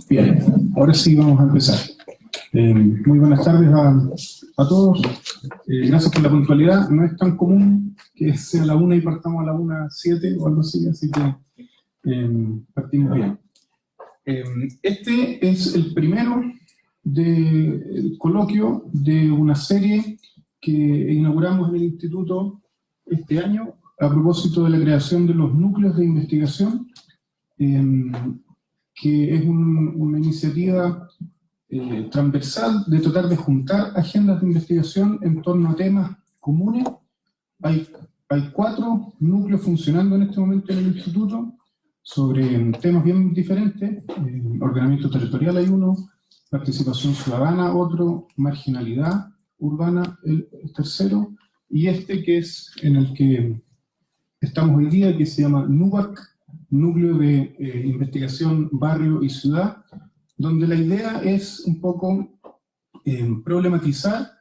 Bien, ahora sí vamos a empezar. Muy buenas tardes a todos. Gracias por la puntualidad. No es tan común que sea la 1 y partamos a la 1:07 o algo así que partimos bien. Este es el primero del coloquio de una serie que inauguramos en el Instituto este año a propósito de la creación de los núcleos de investigación, que es una iniciativa transversal de tratar de juntar agendas de investigación en torno a temas comunes. Hay 4 núcleos funcionando en este momento en el Instituto sobre temas bien diferentes. Ordenamiento territorial hay uno, participación ciudadana otro, marginalidad urbana el tercero, y este que es en el que estamos hoy día, que se llama NUBAC, Núcleo de Investigación Barrio y Ciudad, donde la idea es un poco problematizar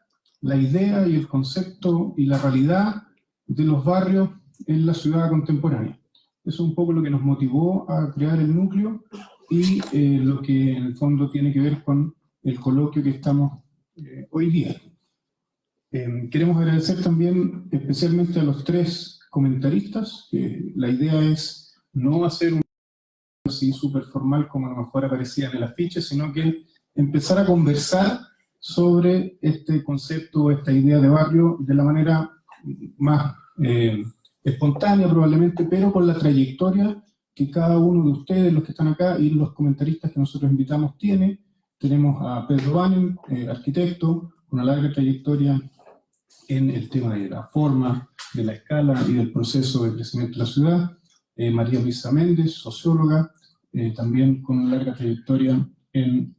la idea y el concepto y la realidad de los barrios en la ciudad contemporánea. Eso es un poco lo que nos motivó a crear el núcleo y lo que en el fondo tiene que ver con el coloquio que estamos hoy día. Queremos agradecer también especialmente a los 3 comentaristas, que la idea es no hacer un así súper formal como a lo mejor aparecía en el afiche, sino que empezar a conversar sobre este concepto, esta idea de barrio de la manera más espontánea probablemente, pero con la trayectoria que cada uno de ustedes, los que están acá, y los comentaristas que nosotros invitamos tiene. Tenemos a Pedro Banen, arquitecto, con una larga trayectoria en el tema de la forma, de la escala y del proceso de crecimiento de la ciudad. María Luisa Méndez, socióloga, también con una larga trayectoria en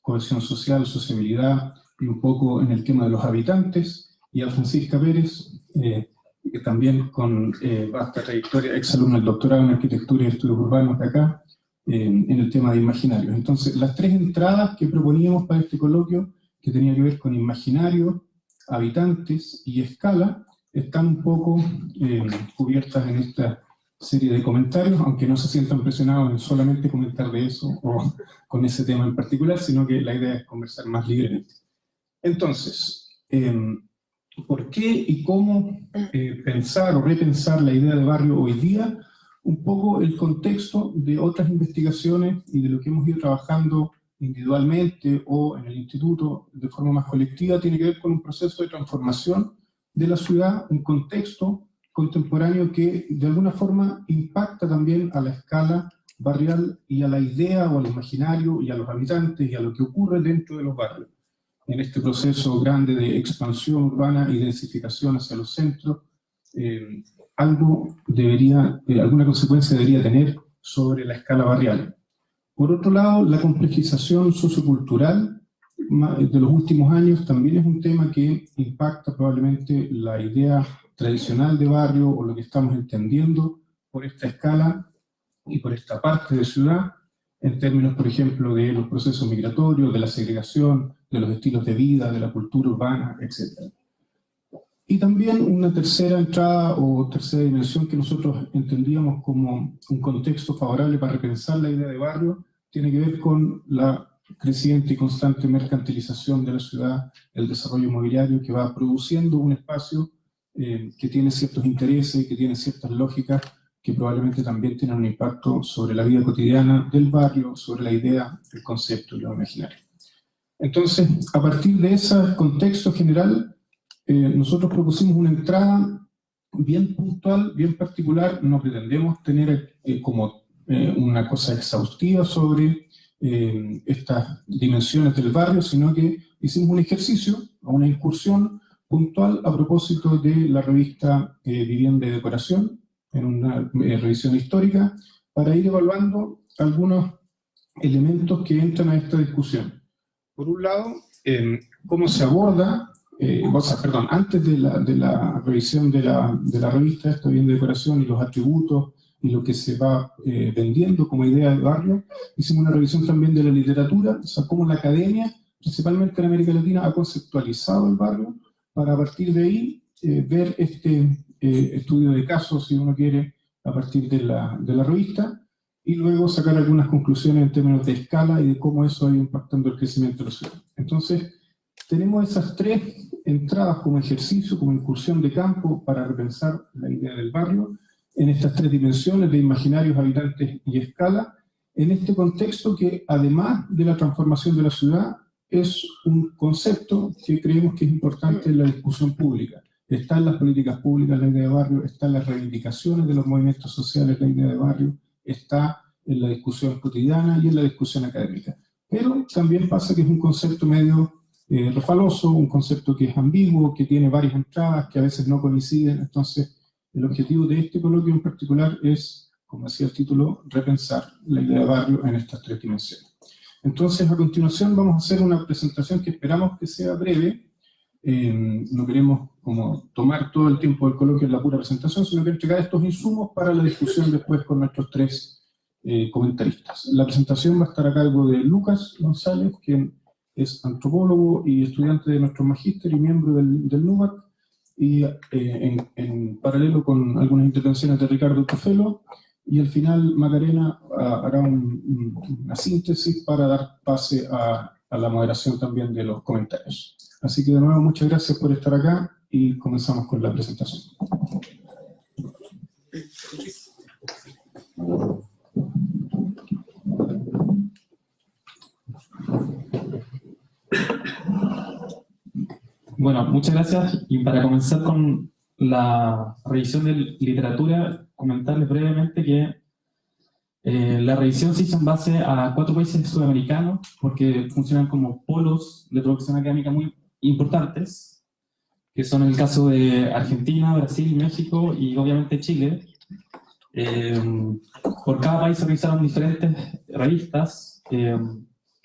cohesión social, sociabilidad y un poco en el tema de los habitantes. Y a Francisca Pérez, que también con vasta trayectoria, exalumna del doctorado en arquitectura y estudios urbanos de acá, en el tema de imaginarios. Entonces, las 3 entradas que proponíamos para este coloquio, que tenía que ver con imaginario, habitantes y escala, están un poco cubiertas en esta serie de comentarios, aunque no se sientan presionados en solamente comentar de eso o con ese tema en particular, sino que la idea es conversar más libremente. Entonces, ¿por qué y cómo pensar o repensar la idea de barrio hoy día? Un poco el contexto de otras investigaciones y de lo que hemos ido trabajando individualmente o en el instituto de forma más colectiva, tiene que ver con un proceso de transformación de la ciudad, un contexto contemporáneo que de alguna forma impacta también a la escala barrial y a la idea o al imaginario y a los habitantes y a lo que ocurre dentro de los barrios. En este proceso grande de expansión urbana y densificación hacia los centros, alguna consecuencia debería tener sobre la escala barrial. Por otro lado, la complejización sociocultural de los últimos años también es un tema que impacta probablemente la idea tradicional de barrio o lo que estamos entendiendo por esta escala y por esta parte de ciudad, en términos, por ejemplo, de los procesos migratorios, de la segregación, de los estilos de vida, de la cultura urbana, etc. Y también una tercera entrada o tercera dimensión que nosotros entendíamos como un contexto favorable para repensar la idea de barrio, tiene que ver con la creciente y constante mercantilización de la ciudad, el desarrollo inmobiliario que va produciendo un espacio que tiene ciertos intereses, que tiene ciertas lógicas, que probablemente también tienen un impacto sobre la vida cotidiana del barrio, sobre la idea, el concepto y lo imaginario. Entonces, a partir de ese contexto general, nosotros propusimos una entrada bien puntual, bien particular. No pretendemos tener como una cosa exhaustiva sobre estas dimensiones del barrio, sino que hicimos un ejercicio, una incursión puntual a propósito de la revista Vivienda y Decoración, en una revisión histórica, para ir evaluando algunos elementos que entran a esta discusión. Por un lado, cómo se aborda, antes de la revisión de la revista, esta Vivienda y Decoración y los atributos y lo que se va vendiendo como idea de barrio, hicimos una revisión también de la literatura, o sea, cómo la academia, principalmente en América Latina, ha conceptualizado el barrio, para a partir de ahí ver este estudio de casos, si uno quiere, a partir de la revista, y luego sacar algunas conclusiones en términos de escala y de cómo eso ha ido impactando el crecimiento de la ciudad. Entonces, tenemos esas tres entradas como ejercicio, como incursión de campo para repensar la idea del barrio, en estas tres dimensiones de imaginarios, habitantes y escala, en este contexto que, además de la transformación de la ciudad, es un concepto que creemos que es importante en la discusión pública. Está en las políticas públicas la idea de barrio, está en las reivindicaciones de los movimientos sociales la idea de barrio, está en la discusión cotidiana y en la discusión académica. Pero también pasa que es un concepto medio refaloso, un concepto que es ambiguo, que tiene varias entradas, que a veces no coinciden. Entonces, el objetivo de este coloquio en particular es, como decía el título, repensar la idea de barrio en estas tres dimensiones. Entonces, a continuación vamos a hacer una presentación que esperamos que sea breve. No queremos como tomar todo el tiempo del coloquio en la pura presentación, sino que entregar estos insumos para la discusión después con nuestros tres comentaristas. La presentación va a estar a cargo de Lucas González, quien es antropólogo y estudiante de nuestro magíster y miembro del NUBAC, y en paralelo con algunas intervenciones de Ricardo Tofelo, y al final Macarena hará una síntesis para dar pase a la moderación también de los comentarios. Así que de nuevo muchas gracias por estar acá y comenzamos con la presentación. Bueno, muchas gracias. Y para comenzar con la revisión de literatura, comentarles brevemente que la revisión se hizo en base a 4 países sudamericanos, porque funcionan como polos de producción académica muy importantes, que son el caso de Argentina, Brasil, México y obviamente Chile. Por cada país se revisaron diferentes revistas.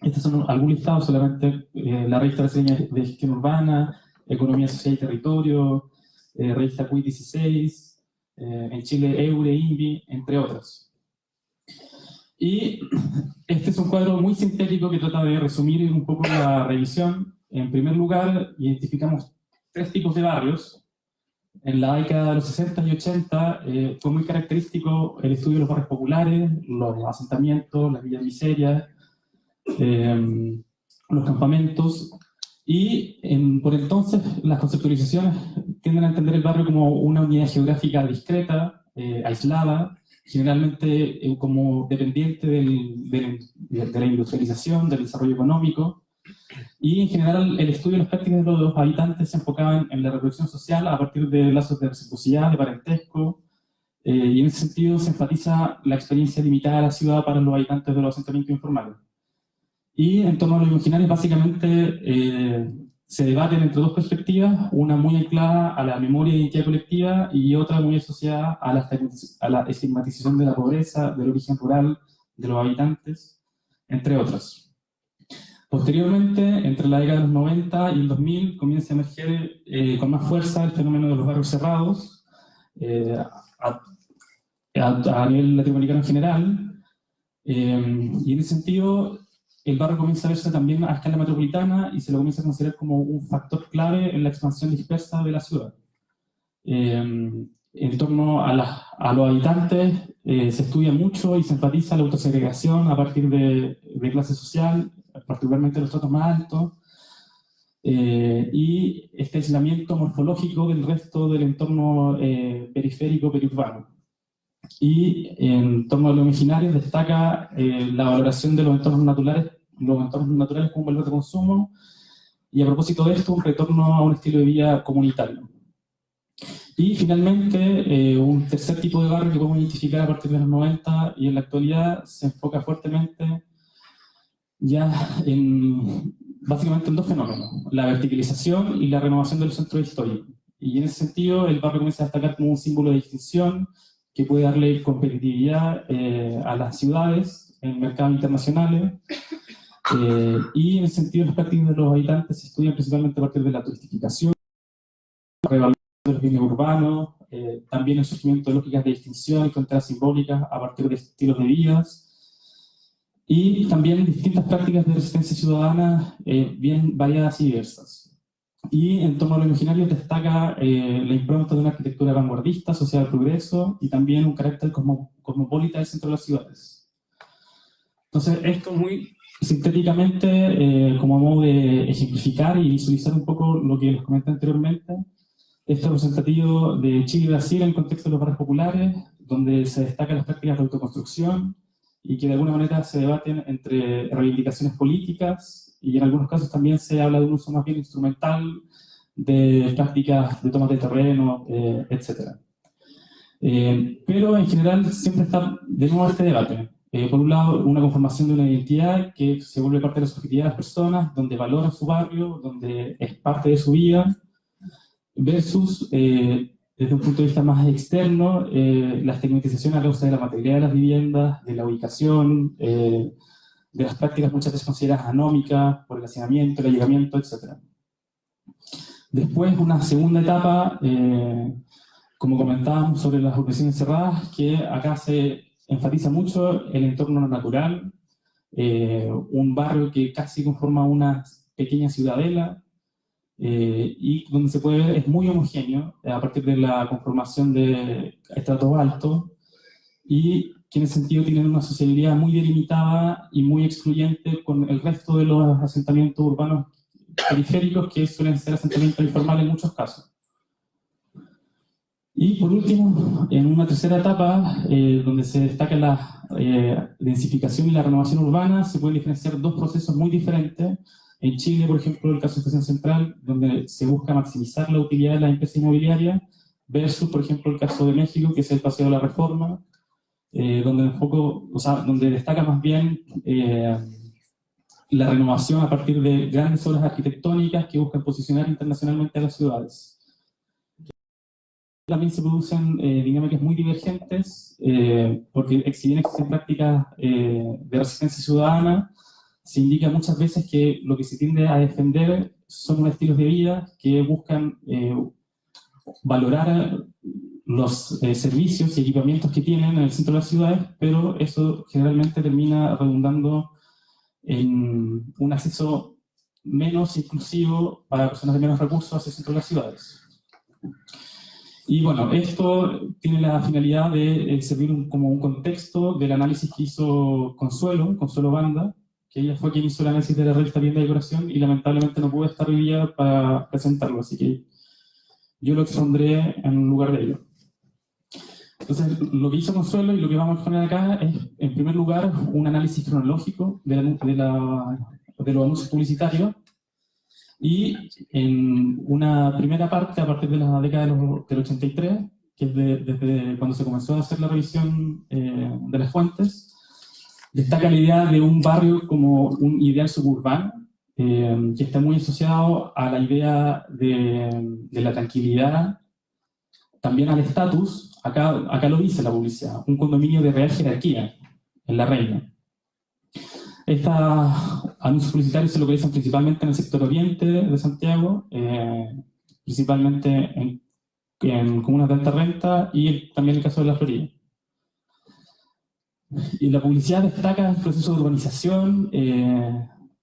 Estos son algunos listados solamente: la revista brasileña de gestión urbana, Economía Social y Territorio, revista CUI 16, en Chile Eure, INVI, entre otras. Y este es un cuadro muy sintético que trata de resumir un poco la revisión. En primer lugar, identificamos 3 tipos de barrios. En la década de los 60 y 80 fue muy característico el estudio de los barrios populares, los asentamientos, las villas miserias, los campamentos, y por entonces las conceptualizaciones tienden a entender el barrio como una unidad geográfica discreta, aislada, generalmente como dependiente de la industrialización, del desarrollo económico, y en general el estudio de las prácticas de los habitantes se enfocaba en la reproducción social a partir de lazos de reciprocidad, de parentesco, y en ese sentido se enfatiza la experiencia limitada de la ciudad para los habitantes de los asentamientos informales. Y en torno a los imaginarios, básicamente se debaten entre 2 perspectivas, una muy anclada a la memoria e identidad colectiva y otra muy asociada a la estigmatización de la pobreza, del origen rural, de los habitantes, entre otras. Posteriormente, entre la década de los 90 y el 2000, comienza a emerger con más fuerza el fenómeno de los barrios cerrados, a nivel latinoamericano en general, y en ese sentido el barrio comienza a verse también a escala metropolitana y se lo comienza a considerar como un factor clave en la expansión dispersa de la ciudad. En torno a los habitantes se estudia mucho y se enfatiza la autosegregación a partir de clase social, particularmente los tratos más altos, y este aislamiento morfológico del resto del entorno periférico, periurbano. Y en torno a los imaginarios destaca la valoración de los entornos naturales como un valor de consumo, y a propósito de esto, un retorno a un estilo de vida comunitario. Y finalmente, un tercer tipo de barrio que podemos identificar a partir de los 90 y en la actualidad se enfoca fuertemente ya básicamente en 2 fenómenos: la verticalización y la renovación de los centros históricos. Y en ese sentido, el barrio comienza a destacar como un símbolo de distinción que puede darle competitividad a las ciudades en mercados internacionales, y en el sentido de las prácticas de los habitantes se estudian principalmente a partir de la turistificación, la revaluación de los bienes urbanos, también el surgimiento de lógicas de distinción y fronteras simbólicas a partir de estilos de vidas, y también distintas prácticas de resistencia ciudadana bien variadas y diversas. Y en torno a los imaginarios destaca la impronta de una arquitectura vanguardista asociada al progreso y también un carácter cosmopolita del centro de las ciudades. Entonces, esto muy sintéticamente, como modo de ejemplificar y visualizar un poco lo que les comenté anteriormente, esto es representativo de Chile y Brasil en el contexto de los barrios populares, donde se destacan las prácticas de autoconstrucción y que de alguna manera se debaten entre reivindicaciones políticas y en algunos casos también se habla de un uso más bien instrumental de prácticas de tomas de terreno, etc. Pero en general siempre está de nuevo este debate. Por un lado, una conformación de una identidad que se vuelve parte de la subjetividad de las personas, donde valora su barrio, donde es parte de su vida, versus, desde un punto de vista más externo, la estigmatización a causa de la materialidad de las viviendas, de la ubicación, de las prácticas muchas veces consideradas anómicas, por el hacinamiento, el allegamiento, etc. Después, una segunda etapa, como comentábamos sobre las urbanizaciones cerradas, que acá se enfatiza mucho el entorno natural, un barrio que casi conforma una pequeña ciudadela, y donde se puede ver es muy homogéneo a partir de la conformación de estratos altos, y que en ese sentido tienen una sociabilidad muy delimitada y muy excluyente con el resto de los asentamientos urbanos periféricos, que suelen ser asentamientos informales en muchos casos. Y por último, en una tercera etapa, donde se destaca la densificación y la renovación urbana, se pueden diferenciar dos procesos muy diferentes. En Chile, por ejemplo, el caso de Estación Central, donde se busca maximizar la utilidad de la empresa inmobiliaria, versus, por ejemplo, el caso de México, que es el Paseo de la Reforma, donde destaca más bien la renovación a partir de grandes obras arquitectónicas que buscan posicionar internacionalmente a las ciudades. También se producen dinámicas muy divergentes, porque si bien existen prácticas de resistencia ciudadana, se indica muchas veces que lo que se tiende a defender son unos estilos de vida que buscan valorar los servicios y equipamientos que tienen en el centro de las ciudades, pero eso generalmente termina redundando en un acceso menos inclusivo para personas de menos recursos hacia el centro de las ciudades. Y bueno, esto tiene la finalidad de servir como un contexto del análisis que hizo Consuelo Banda, que ella fue quien hizo el análisis de la revista Vivienda y Decoración, y lamentablemente no pude estar hoy día para presentarlo, así que yo lo expondré en lugar de ello. Entonces, lo que hizo Consuelo y lo que vamos a poner acá es, en primer lugar, un análisis cronológico de los anuncios publicitarios, y en una primera parte, a partir de la década del 83, que es desde cuando se comenzó a hacer la revisión de las fuentes, destaca la idea de un barrio como un ideal suburbano, que está muy asociado a la idea de la tranquilidad, también al estatus. Acá lo dice la publicidad, un condominio de real jerarquía en La Reina. Estos anuncios publicitarios se localizan principalmente en el sector oriente de Santiago, principalmente en comunas de alta renta y también en el caso de La Florida. Y la publicidad destaca el proceso de urbanización,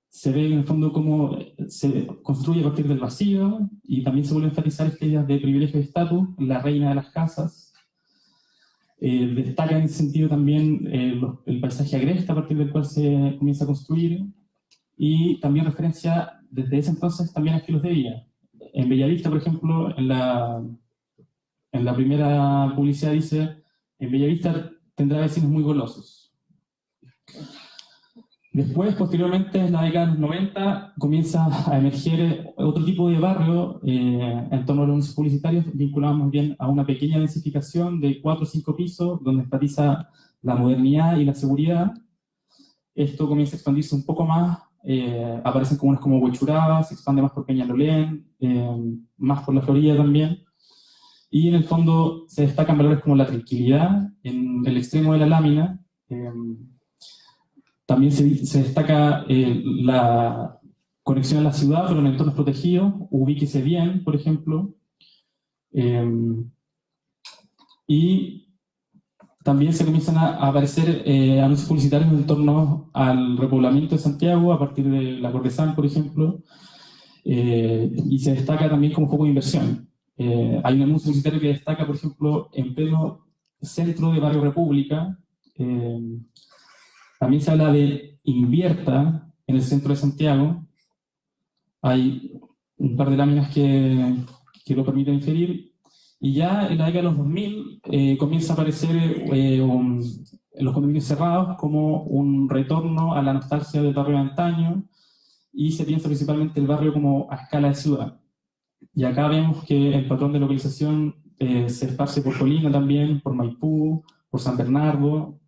se ve en el fondo cómo se construye a partir del vacío, y también se vuelve a enfatizar esta idea de privilegio de estatus, la reina de las casas. Destaca en ese sentido también el paisaje agreste a partir del cual se comienza a construir, y también referencia desde ese entonces también a estilos de vida. En Bellavista, por ejemplo, en la primera publicidad dice: en Bellavista tendrá vecinos muy golosos. Después, posteriormente, en la década de los 90, comienza a emerger otro tipo de barrio en torno a los anuncios publicitarios, vinculados más bien a una pequeña densificación de 4 o 5 pisos, donde enfatiza la modernidad y la seguridad. Esto comienza a expandirse un poco más, aparecen comunas como Huechuraba, se expande más por Peñalolén, más por La Florida también, y en el fondo se destacan valores como la tranquilidad en el extremo de la lámina. También se destaca la conexión a la ciudad, pero en entornos protegidos, ubíquese bien, por ejemplo. Y también se comienzan a aparecer anuncios publicitarios en torno al repoblamiento de Santiago, a partir de La Cordesán, por ejemplo, y se destaca también como foco de inversión. Hay un anuncio publicitario que destaca, por ejemplo, en pleno centro de Barrio República. También se habla de invierta en el centro de Santiago. Hay un par de láminas que lo permiten inferir. Y ya en la década de los 2000 comienza a aparecer en los condominios cerrados como un retorno a la nostalgia del barrio de antaño, y se piensa principalmente el barrio como a escala de ciudad. Y acá vemos que el patrón de localización se esparce por Colina también, por Maipú, por San Bernardo,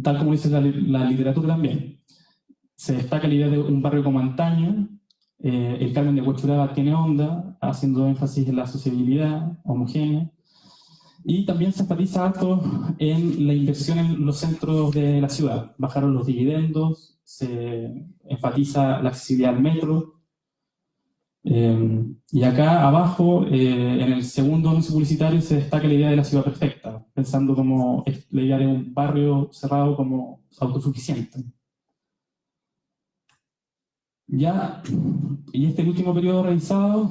tal como dice la literatura también. Se destaca la idea de un barrio como antaño. El Carmen de Huechuraba tiene onda, haciendo énfasis en la sociabilidad homogénea. Y también se enfatiza alto en la inversión en los centros de la ciudad. Bajaron los dividendos, se enfatiza la accesibilidad al metro. Y acá abajo, en el segundo anuncio publicitario, se destaca la idea de la ciudad perfecta, pensando como la idea de un barrio cerrado como autosuficiente. Ya, y este último periodo revisado,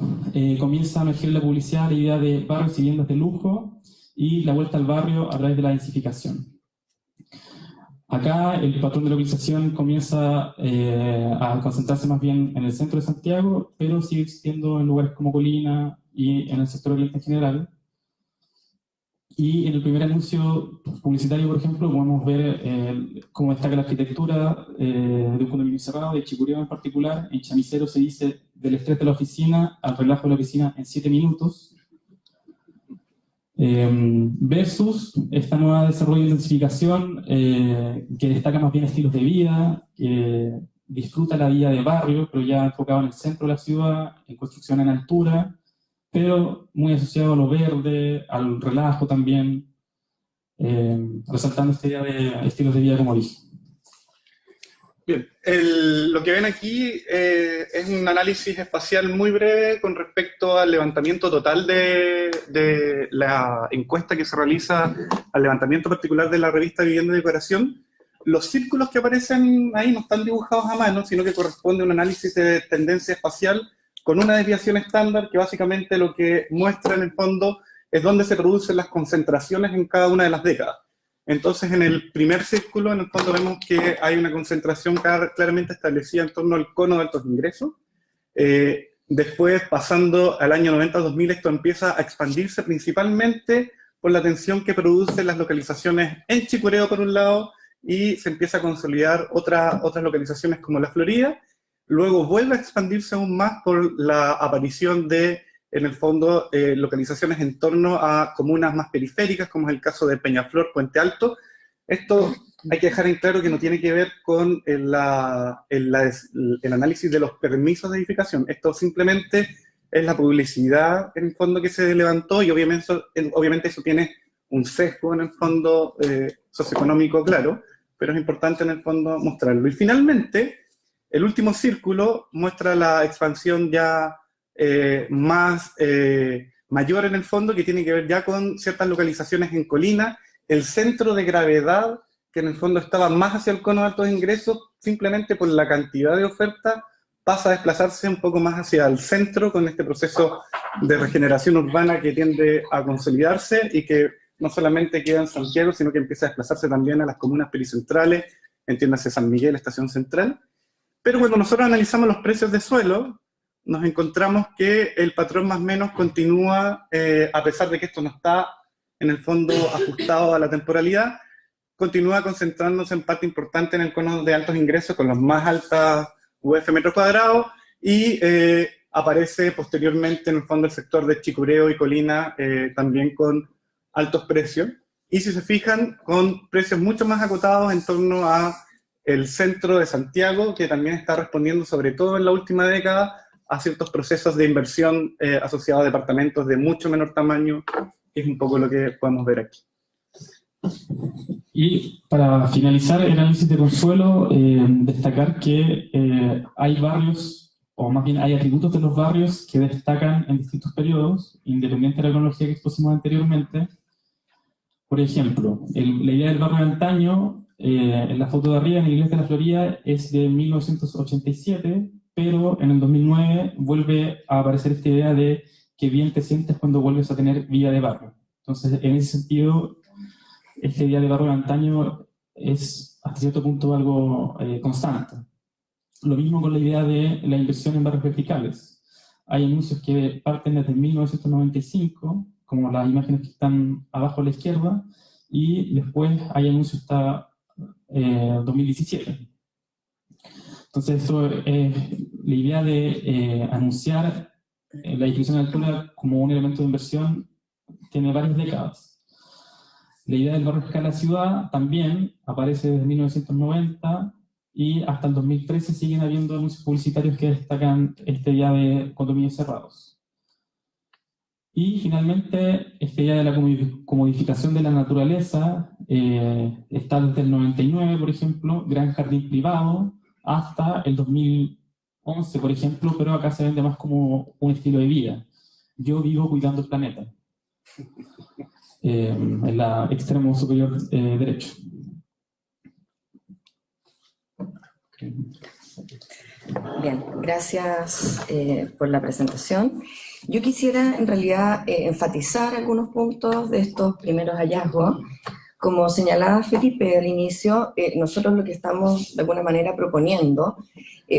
comienza a emerger en la publicidad la idea de barrios y viviendas de lujo y la vuelta al barrio a través de la densificación. Acá el patrón de localización comienza a concentrarse más bien en el centro de Santiago, pero sigue existiendo en lugares como Colina y en el sector oriente en general. Y en el primer anuncio publicitario, por ejemplo, podemos ver cómo destaca la arquitectura de un condominio cerrado, de Chicureo en particular. En Chamicero se dice: del estrés de la oficina al relajo de la oficina en 7 minutos. Versus esta nueva desarrollo y intensificación que destaca más bien estilos de vida, que disfruta la vida de barrio, pero ya enfocado en el centro de la ciudad, en construcción en altura, pero muy asociado a lo verde, al relajo también, resaltando esta idea de estilos de vida como origen. Bien, lo que ven aquí es un análisis espacial muy breve con respecto al levantamiento total de la encuesta que se realiza, al levantamiento particular de la revista Vivienda y Decoración. Los círculos que aparecen ahí no están dibujados a mano, sino que corresponde a un análisis de tendencia espacial con una desviación estándar que básicamente lo que muestra en el fondo es dónde se producen las concentraciones en cada una de las décadas. Entonces, en el primer círculo, en el fondo vemos que hay una concentración claramente establecida en torno al cono de altos ingresos. Después, pasando al año 90-2000, esto empieza a expandirse principalmente por la tensión que producen las localizaciones en Chicureo, por un lado, y se empieza a consolidar otras localizaciones como la Florida. Luego vuelve a expandirse aún más por la aparición de, en el fondo, localizaciones en torno a comunas más periféricas, como es el caso de Peñaflor, Puente Alto. Esto hay que dejar en claro que no tiene que ver con el análisis de los permisos de edificación. Esto simplemente es la publicidad, en el fondo, que se levantó, y obviamente eso tiene un sesgo, en el fondo, socioeconómico, claro, pero es importante, en el fondo, mostrarlo. Y finalmente, el último círculo muestra la expansión ya mayor en el fondo, que tiene que ver ya con ciertas localizaciones en Colina, el centro de gravedad, que en el fondo estaba más hacia el cono de altos ingresos, simplemente por la cantidad de oferta, pasa a desplazarse un poco más hacia el centro con este proceso de regeneración urbana que tiende a consolidarse y que no solamente queda en Santiago, sino que empieza a desplazarse también a las comunas pericentrales, entiéndase San Miguel, Estación Central. Pero cuando nosotros analizamos los precios de suelo, nos encontramos que el patrón más o menos continúa, a pesar de que esto no está en el fondo ajustado a la temporalidad, continúa concentrándose en parte importante en el cono de altos ingresos con las más altas UF metros cuadrados, y aparece posteriormente en el fondo el sector de Chicureo y Colina también con altos precios, y si se fijan, con precios mucho más acotados en torno a el centro de Santiago, que también está respondiendo, sobre todo en la última década, a ciertos procesos de inversión asociados a departamentos de mucho menor tamaño, que es un poco lo que podemos ver aquí. Y para finalizar el análisis de Consuelo, destacar que hay barrios, o más bien hay atributos de los barrios que destacan en distintos periodos, independiente de la cronología que expusimos anteriormente. Por ejemplo, la idea del barrio de antaño en la foto de arriba, en la iglesia de la Florida, es de 1987, pero en el 2009 vuelve a aparecer esta idea de que bien te sientes cuando vuelves a tener vida de barrio. Entonces, en ese sentido, este día de barrio de antaño es hasta cierto punto algo constante. Lo mismo con la idea de la inversión en barrios verticales. Hay anuncios que parten desde 1995, como las imágenes que están abajo a la izquierda, y después hay anuncios hasta 2017. Entonces, esto es la idea de anunciar la distribución de altura como un elemento de inversión tiene varias décadas. La idea del barrio a escala ciudad también aparece desde 1990 y hasta el 2013 siguen habiendo anuncios publicitarios que destacan esta idea de condominios cerrados. Y finalmente, esta idea de la comodificación de la naturaleza está desde el 99, por ejemplo, gran jardín privado, hasta el 2011, por ejemplo, pero acá se vende más como un estilo de vida. Yo vivo cuidando el planeta. En la extremo superior derecho. Bien, gracias por la presentación. Yo quisiera en realidad enfatizar algunos puntos de estos primeros hallazgos. Como señalaba Felipe al inicio, nosotros lo que estamos de alguna manera proponiendo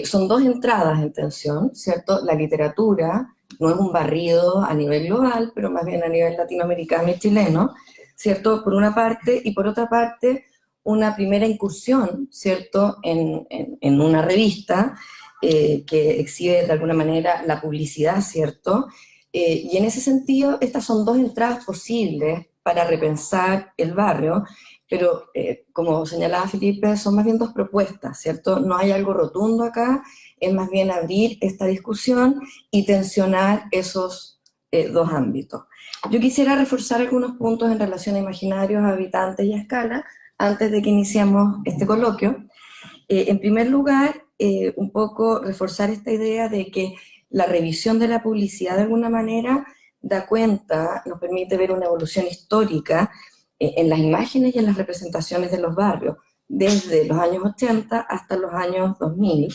son dos entradas en tensión, ¿cierto? La literatura no es un barrido a nivel global, pero más bien a nivel latinoamericano y chileno, ¿cierto? Por una parte, y por otra parte, una primera incursión, ¿cierto?, en una revista que exhibe de alguna manera la publicidad, ¿cierto? Y en ese sentido, estas son dos entradas posibles para repensar el barrio, pero como señalaba Felipe, son más bien dos propuestas, ¿cierto? No hay algo rotundo acá, es más bien abrir esta discusión y tensionar esos dos ámbitos. Yo quisiera reforzar algunos puntos en relación a imaginarios, habitantes y a escala, antes de que iniciemos este coloquio. En primer lugar, un poco reforzar esta idea de que la revisión de la publicidad de alguna manera da cuenta, nos permite ver una evolución histórica en las imágenes y en las representaciones de los barrios, desde los años 80 hasta los años 2000,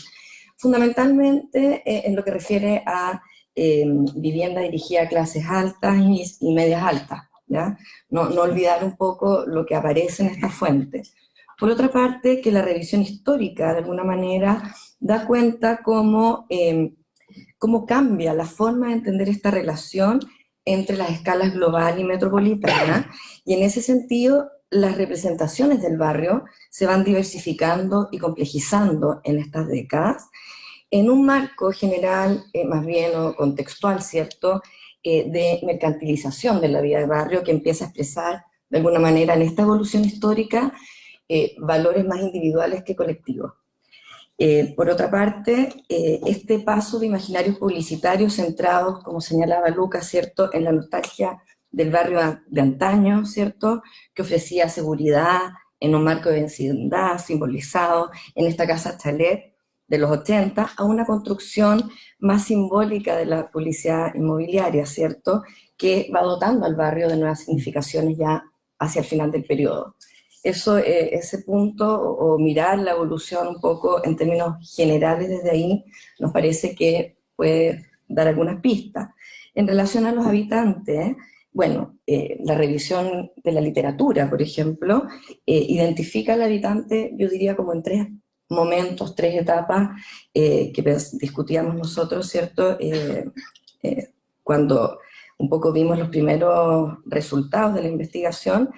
fundamentalmente en lo que refiere a vivienda dirigida a clases altas y medias altas, ¿ya? No olvidar un poco lo que aparece en estas fuentes. Por otra parte, que la revisión histórica, de alguna manera, da cuenta cómo cambia la forma de entender esta relación entre las escalas global y metropolitana, y en ese sentido, las representaciones del barrio se van diversificando y complejizando en estas décadas, en un marco general, más bien o contextual, ¿cierto?, de mercantilización de la vida de barrio, que empieza a expresar, de alguna manera, en esta evolución histórica, valores más individuales que colectivos. Por otra parte, este paso de imaginarios publicitarios centrados, como señalaba Lucas, ¿cierto?, en la nostalgia del barrio de antaño, ¿cierto?, que ofrecía seguridad en un marco de vecindad simbolizado en esta casa chalet de los 80, a una construcción más simbólica de la publicidad inmobiliaria, ¿cierto?, que va dotando al barrio de nuevas significaciones ya hacia el final del periodo. Eso, ese punto, o mirar la evolución un poco en términos generales desde ahí, nos parece que puede dar algunas pistas. En relación a los habitantes, bueno, la revisión de la literatura, por ejemplo, identifica al habitante, yo diría, como en tres momentos, tres etapas que discutíamos nosotros, ¿cierto?, cuando un poco vimos los primeros resultados de la investigación,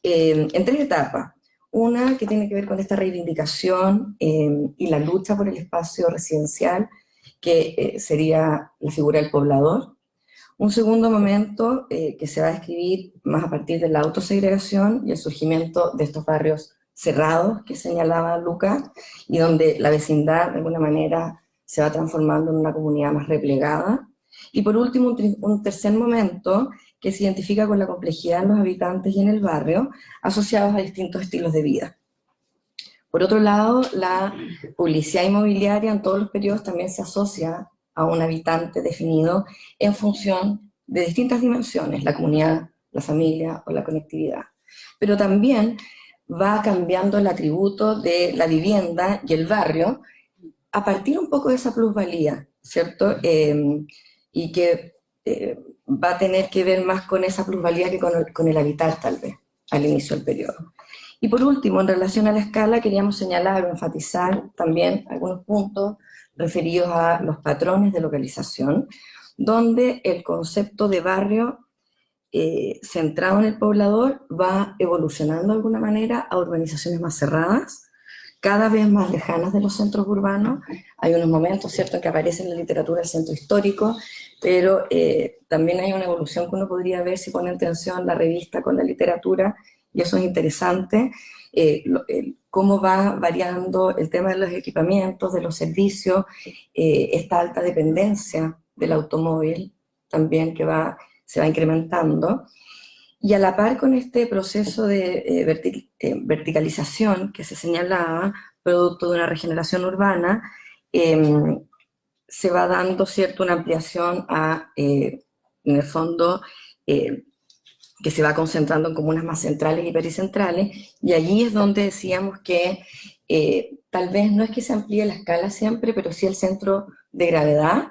en tres etapas. Una que tiene que ver con esta reivindicación y la lucha por el espacio residencial, que sería la figura del poblador. Un segundo momento que se va a describir más a partir de la autosegregación y el surgimiento de estos barrios cerrados que señalaba Lucas, y donde la vecindad de alguna manera se va transformando en una comunidad más replegada. Y por último, un tercer momento que se identifica con la complejidad en los habitantes y en el barrio, asociados a distintos estilos de vida. Por otro lado, la publicidad inmobiliaria en todos los periodos también se asocia a un habitante definido en función de distintas dimensiones, la comunidad, la familia o la conectividad. Pero también va cambiando el atributo de la vivienda y el barrio a partir un poco de esa plusvalía, ¿cierto? Y que va a tener que ver más con esa plusvalía que con el habitar, tal vez, al inicio del periodo. Y por último, en relación a la escala, queríamos señalar o enfatizar también algunos puntos referidos a los patrones de localización, donde el concepto de barrio centrado en el poblador va evolucionando de alguna manera a urbanizaciones más cerradas, cada vez más lejanas de los centros urbanos. Hay unos momentos, ¿cierto?, en que aparece en la literatura el centro histórico, pero también hay una evolución que uno podría ver si pone en tensión la revista con la literatura, y eso es interesante, cómo va variando el tema de los equipamientos, de los servicios, esta alta dependencia del automóvil también que se va incrementando, y a la par con este proceso de verticalización que se señalaba, producto de una regeneración urbana, se va dando, ¿cierto?, una ampliación en el fondo, que se va concentrando en comunas más centrales y pericentrales, y allí es donde decíamos que tal vez no es que se amplíe la escala siempre, pero sí el centro de gravedad,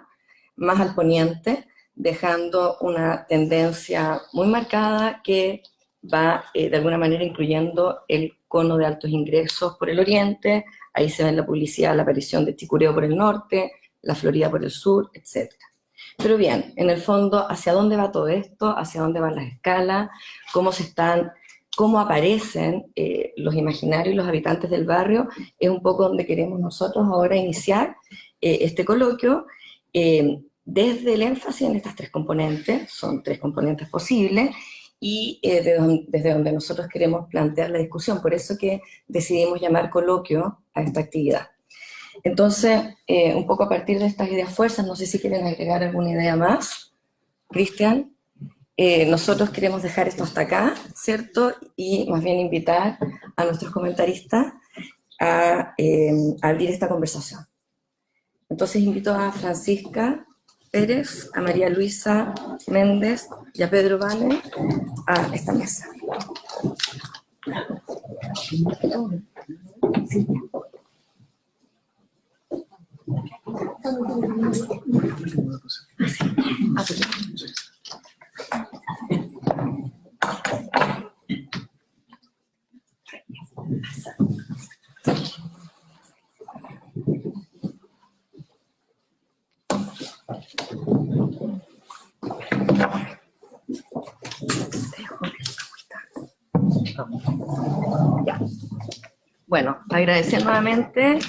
más al poniente, dejando una tendencia muy marcada que va de alguna manera incluyendo el cono de altos ingresos por el oriente. Ahí se ve en la publicidad la aparición de Chicureo por el norte, la Florida por el sur, etc. Pero bien, en el fondo, ¿hacia dónde va todo esto? ¿Hacia dónde van las escalas? ¿Cómo aparecen los imaginarios y los habitantes del barrio? Es un poco donde queremos nosotros ahora iniciar este coloquio, desde el énfasis en estas tres componentes. Son tres componentes posibles, y desde donde nosotros queremos plantear la discusión. Por eso que decidimos llamar coloquio a esta actividad. Entonces, un poco a partir de estas ideas fuerzas, no sé si quieren agregar alguna idea más. Cristian, nosotros queremos dejar esto hasta acá, ¿cierto? Y más bien invitar a nuestros comentaristas a abrir esta conversación. Entonces invito a Francisca Pérez, a María Luisa Méndez y a Pedro Vane a esta mesa. Sí. Ya. Bueno, agradecer nuevamente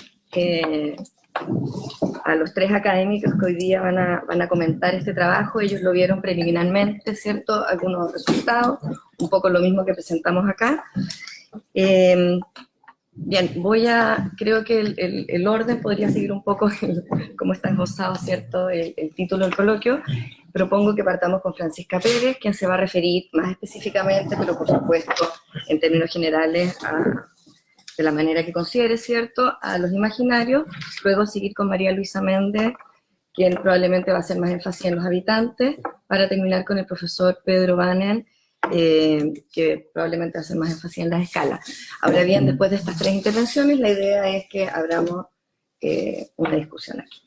a los tres académicos que hoy día van a comentar este trabajo. Ellos lo vieron preliminarmente, ¿cierto? Algunos resultados, un poco lo mismo que presentamos acá. Bien, creo que el orden podría seguir un poco como está esbozado, ¿cierto?, el título del coloquio. Propongo que partamos con Francisca Pérez, quien se va a referir más específicamente, pero por supuesto en términos generales, de la manera que considere, ¿cierto?, a los imaginarios. Luego seguir con María Luisa Méndez, quien probablemente va a hacer más énfasis en los habitantes, para terminar con el profesor Pedro Vane, que probablemente va a hacer más énfasis en las escalas. Ahora bien, después de estas tres intervenciones, la idea es que abramos una discusión aquí.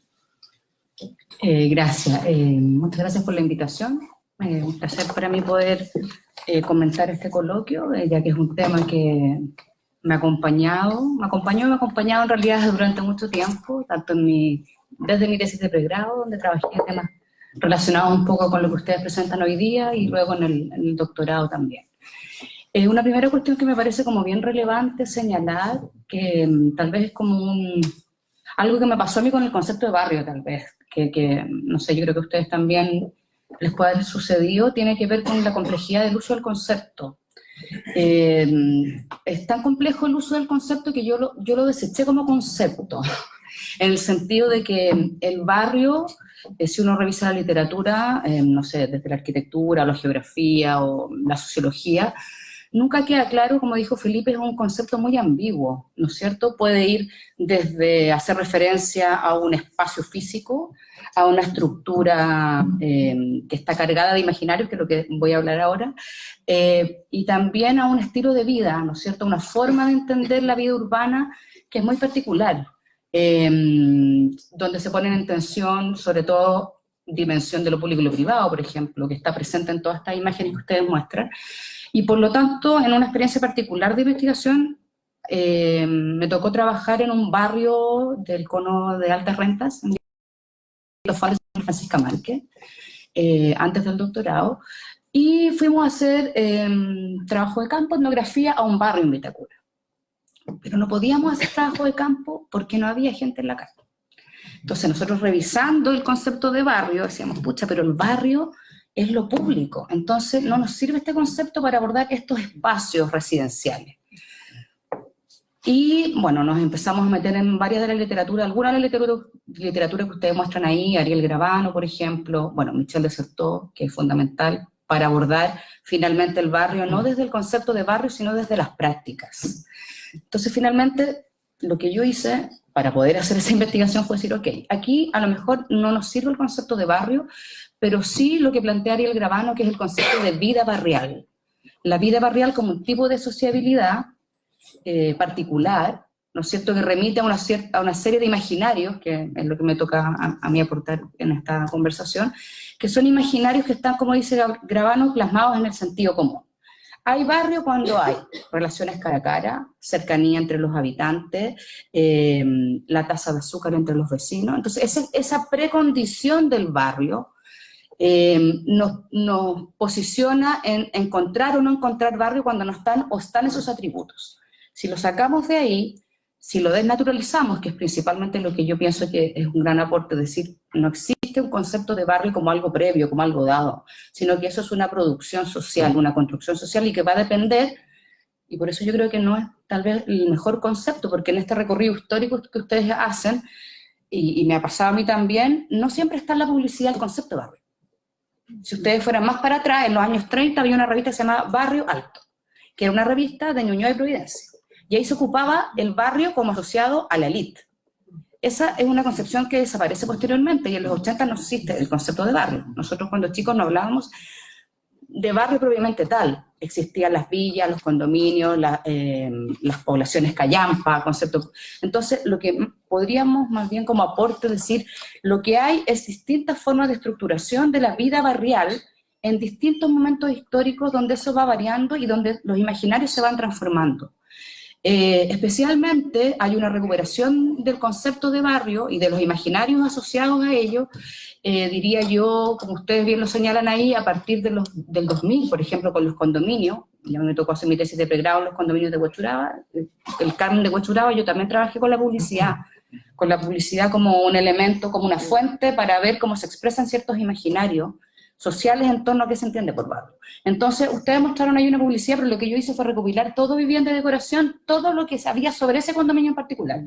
Gracias. Muchas gracias por la invitación. Un placer para mí poder comentar este coloquio, ya que es un tema que me ha acompañado en realidad durante mucho tiempo, tanto desde mi tesis de pregrado, donde trabajé en temas relacionados un poco con lo que ustedes presentan hoy día, y luego en el doctorado también. Una primera cuestión que me parece como bien relevante señalar, que tal vez es como algo que me pasó a mí con el concepto de barrio, tal vez, que no sé, yo creo que a ustedes también les puede haber sucedido, tiene que ver con la complejidad del uso del concepto. Es tan complejo el uso del concepto que yo lo deseché como concepto, en el sentido de que el barrio, si uno revisa la literatura, no sé, desde la arquitectura, la geografía o la sociología, nunca queda claro, como dijo Felipe, es un concepto muy ambiguo, ¿no es cierto? Puede ir desde hacer referencia a un espacio físico, a una estructura que está cargada de imaginarios, que es lo que voy a hablar ahora, y también a un estilo de vida, ¿no es cierto?, una forma de entender la vida urbana que es muy particular, donde se ponen en tensión, sobre todo, dimensión de lo público y lo privado, por ejemplo, que está presente en todas estas imágenes que ustedes muestran, y por lo tanto, en una experiencia particular de investigación, me tocó trabajar en un barrio del cono de altas rentas, en los Falles de Francisca Márquez, antes del doctorado, y fuimos a hacer trabajo de campo, etnografía, a un barrio en Vitacura. Pero no podíamos hacer trabajo de campo porque no había gente en la calle. Entonces nosotros, revisando el concepto de barrio, decíamos, pucha, pero el barrio es lo público, entonces no nos sirve este concepto para abordar estos espacios residenciales. Y bueno, nos empezamos a meter en varias de la literatura, alguna de la literatura que ustedes muestran ahí, Ariel Gravano, por ejemplo, bueno, Michel Desserteau, que es fundamental para abordar finalmente el barrio, no desde el concepto de barrio, sino desde las prácticas. Entonces, finalmente, lo que yo hice para poder hacer esa investigación fue decir, ok, aquí a lo mejor no nos sirve el concepto de barrio, pero sí lo que plantea Ariel Gravano, que es el concepto de vida barrial. La vida barrial como un tipo de sociabilidad particular, ¿no es cierto?, que remite a una serie de imaginarios, que es lo que me toca a mí aportar en esta conversación, que son imaginarios que están, como dice Gravano, plasmados en el sentido común. Hay barrio cuando hay relaciones cara a cara, cercanía entre los habitantes, la tasa de azúcar entre los vecinos. Entonces, esa precondición del barrio nos posiciona en encontrar o no encontrar barrio cuando no están o están esos atributos. Si lo sacamos de ahí, si lo desnaturalizamos, que es principalmente lo que yo pienso que es un gran aporte, es decir, no existe un concepto de barrio como algo previo, como algo dado, sino que eso es una producción social, una construcción social, y que va a depender, y por eso yo creo que no es tal vez el mejor concepto, porque en este recorrido histórico que ustedes hacen, y me ha pasado a mí también, no siempre está en la publicidad el concepto de barrio. Si ustedes fueran más para atrás, en los años 30 había una revista que se llamaba Barrio Alto, que era una revista de Ñuñoa y Providencia. Y ahí se ocupaba el barrio como asociado a la élite. Esa es una concepción que desaparece posteriormente, y en los 80 no existe el concepto de barrio. Nosotros cuando chicos no hablábamos de barrio propiamente tal. Existían las villas, los condominios, las poblaciones callampa, conceptos. Entonces, lo que podríamos más bien como aporte decir, lo que hay es distintas formas de estructuración de la vida barrial en distintos momentos históricos donde eso va variando y donde los imaginarios se van transformando. Especialmente hay una recuperación del concepto de barrio y de los imaginarios asociados a ello, diría yo, como ustedes bien lo señalan ahí, a partir del 2000, por ejemplo, con los condominios. Ya me tocó hacer mi tesis de pregrado en los condominios de Huechuraba, el Carmen de Huechuraba. Yo también trabajé con la publicidad como un elemento, como una fuente para ver cómo se expresan ciertos imaginarios sociales en torno a qué se entiende por barrio. Entonces, ustedes mostraron ahí una publicidad, pero lo que yo hice fue recopilar todo vivienda y decoración, todo lo que sabía sobre ese condominio en particular.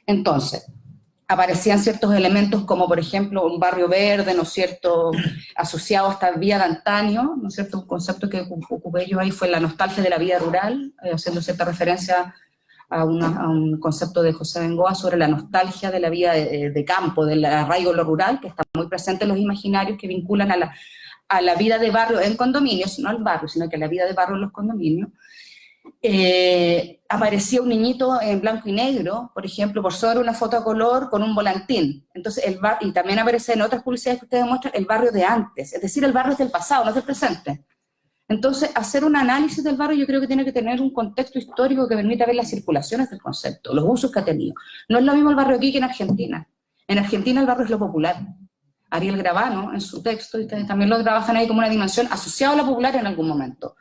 Entonces, aparecían ciertos elementos como, por ejemplo, un barrio verde, ¿no es cierto?, asociado a esta vía de antaño, ¿no es cierto?, un concepto que ocupé yo ahí fue la nostalgia de la vida rural, haciendo cierta referencia a un concepto de José Bengoa sobre la nostalgia de la vida de campo, del arraigo en lo rural, que está muy presente en los imaginarios que vinculan a la vida de barrio en condominios, no al barrio, sino que a la vida de barrio en los condominios. Aparecía un niñito en blanco y negro, por ejemplo, por sobre una foto a color con un volantín. Entonces, y también aparece en otras publicidades que ustedes muestran el barrio de antes, es decir, el barrio es del pasado, no es del presente. Entonces, hacer un análisis del barrio yo creo que tiene que tener un contexto histórico que permita ver las circulaciones del concepto, los usos que ha tenido. No es lo mismo el barrio aquí que en Argentina. En Argentina el barrio es lo popular. Ariel Gravano, en su texto, y ustedes también lo trabajan ahí como una dimensión asociada a lo popular en algún momento.